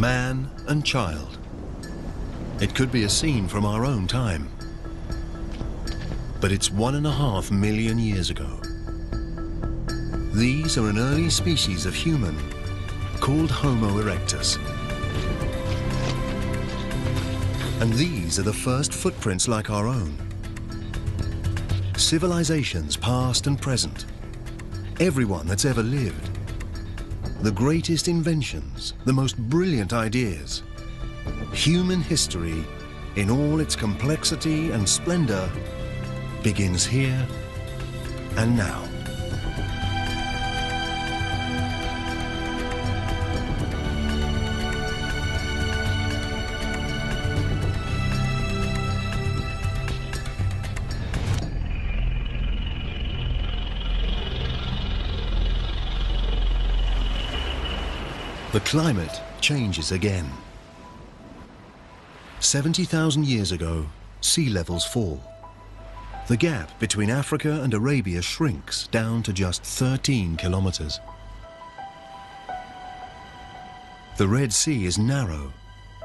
man and child. It could be a scene from our own time, but it's 1.5 million years ago. These are an early species of human called Homo erectus. And these are the first footprints like our own. Civilizations past and present, everyone that's ever lived, the greatest inventions, the most brilliant ideas, human history in all its complexity and splendor begins here and now. The climate changes again. 70,000 years ago, sea levels fall. The gap between Africa and Arabia shrinks down to just 13 kilometers. The Red Sea is narrow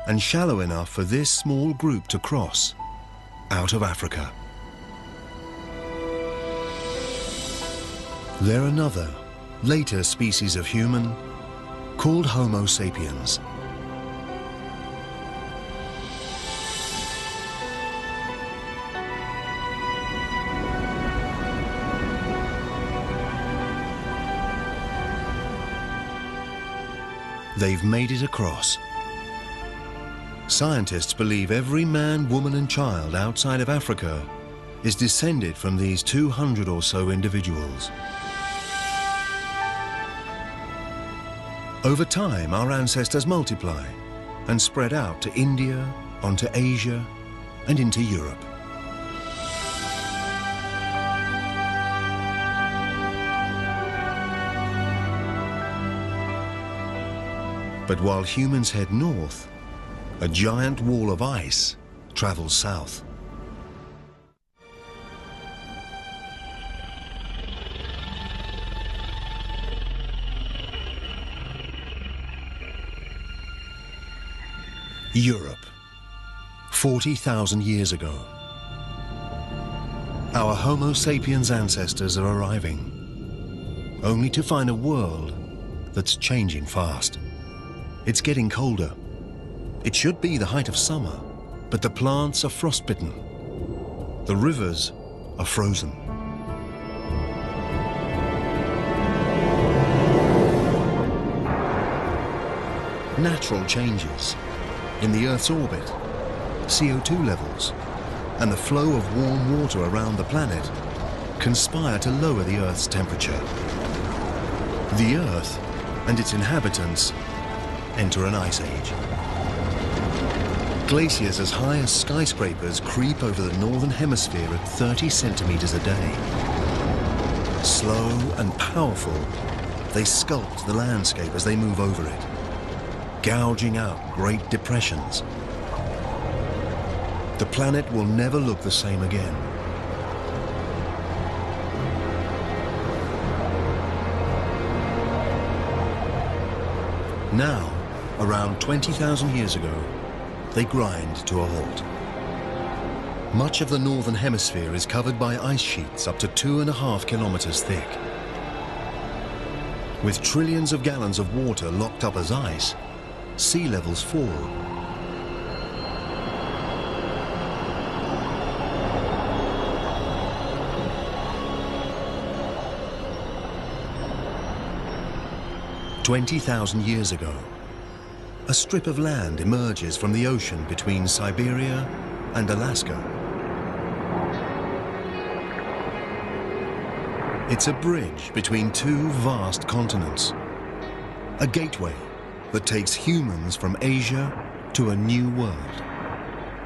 and shallow enough for this small group to cross out of Africa. They're another, later species of human called Homo sapiens. They've made it across. Scientists believe every man, woman and child outside of Africa is descended from these 200 or so individuals. Over time, our ancestors multiply and spread out to India, onto Asia, and into Europe. But while humans head north, a giant wall of ice travels south. Europe, 40,000 years ago. Our Homo sapiens ancestors are arriving, only to find a world that's changing fast. It's getting colder. It should be the height of summer, but the plants are frostbitten. The rivers are frozen. Natural changes in the Earth's orbit, CO2 levels, and the flow of warm water around the planet conspire to lower the Earth's temperature. The Earth and its inhabitants enter an ice age. Glaciers as high as skyscrapers creep over the northern hemisphere at 30 centimeters a day. Slow and powerful, they sculpt the landscape as they move over it, gouging out great depressions. The planet will never look the same again. Now, around 20,000 years ago, they grind to a halt. Much of the northern hemisphere is covered by ice sheets up to 2.5 kilometers thick. With trillions of gallons of water locked up as ice, sea levels fall. "20,000 years ago, a strip of land emerges from the ocean between Siberia and Alaska. It's a bridge between two vast continents, a gateway that takes humans from Asia to a new world,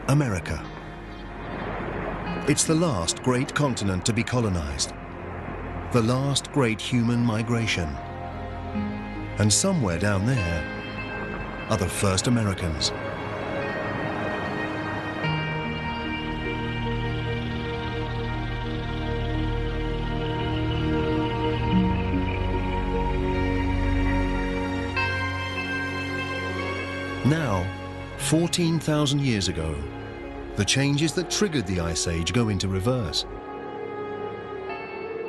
America. It's the last great continent to be colonized, the last great human migration. And somewhere down there are the first Americans. Now, 14,000 years ago, the changes that triggered the Ice Age go into reverse.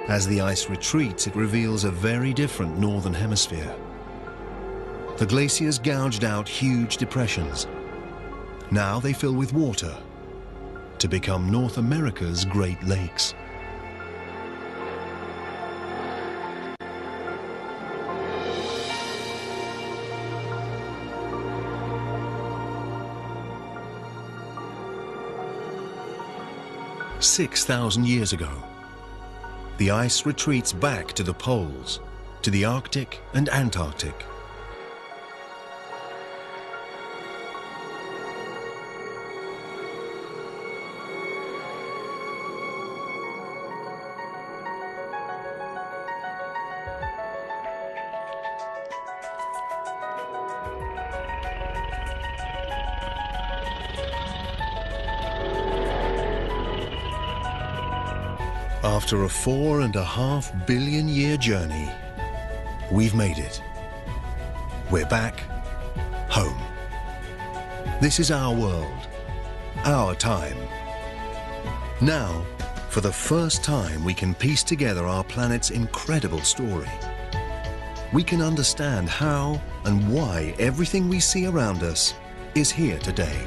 As the ice retreats, it reveals a very different northern hemisphere. The glaciers gouged out huge depressions. Now they fill with water to become North America's Great Lakes. "6,000 years ago, the ice retreats back to the poles, to the Arctic and Antarctic. After a 4.5 billion year journey, we've made it. We're back home. This is our world, our time. Now, for the first time, we can piece together our planet's incredible story. We can understand how and why everything we see around us is here today.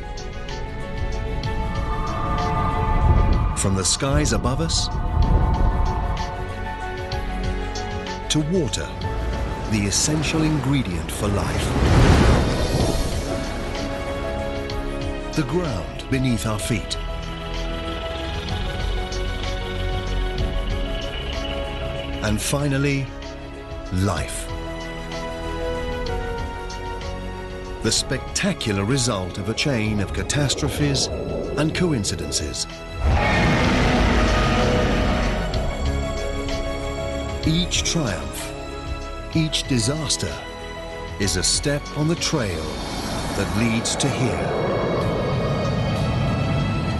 From the skies above us to water, the essential ingredient for life. The ground beneath our feet. And finally, life. The spectacular result of a chain of catastrophes and coincidences. Each triumph, each disaster is a step on the trail that leads to here.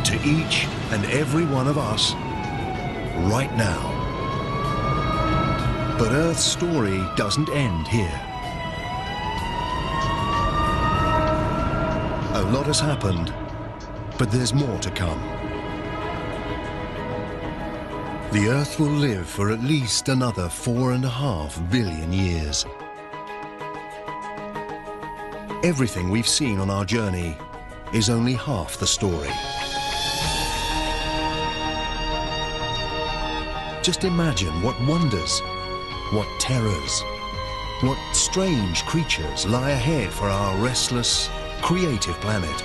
To each and every one of us, right now. But Earth's story doesn't end here. A lot has happened, but there's more to come. The Earth will live for at least another 4.5 billion years. Everything we've seen on our journey is only half the story. Just imagine what wonders, what terrors, what strange creatures lie ahead for our restless, creative planet.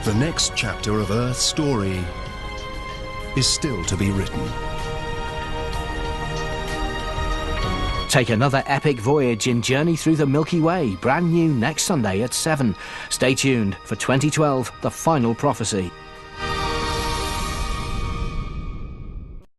The next chapter of Earth's story is still to be written. Take another epic voyage in Journey Through the Milky Way, brand new next Sunday at 7. Stay tuned for 2012, The Final Prophecy.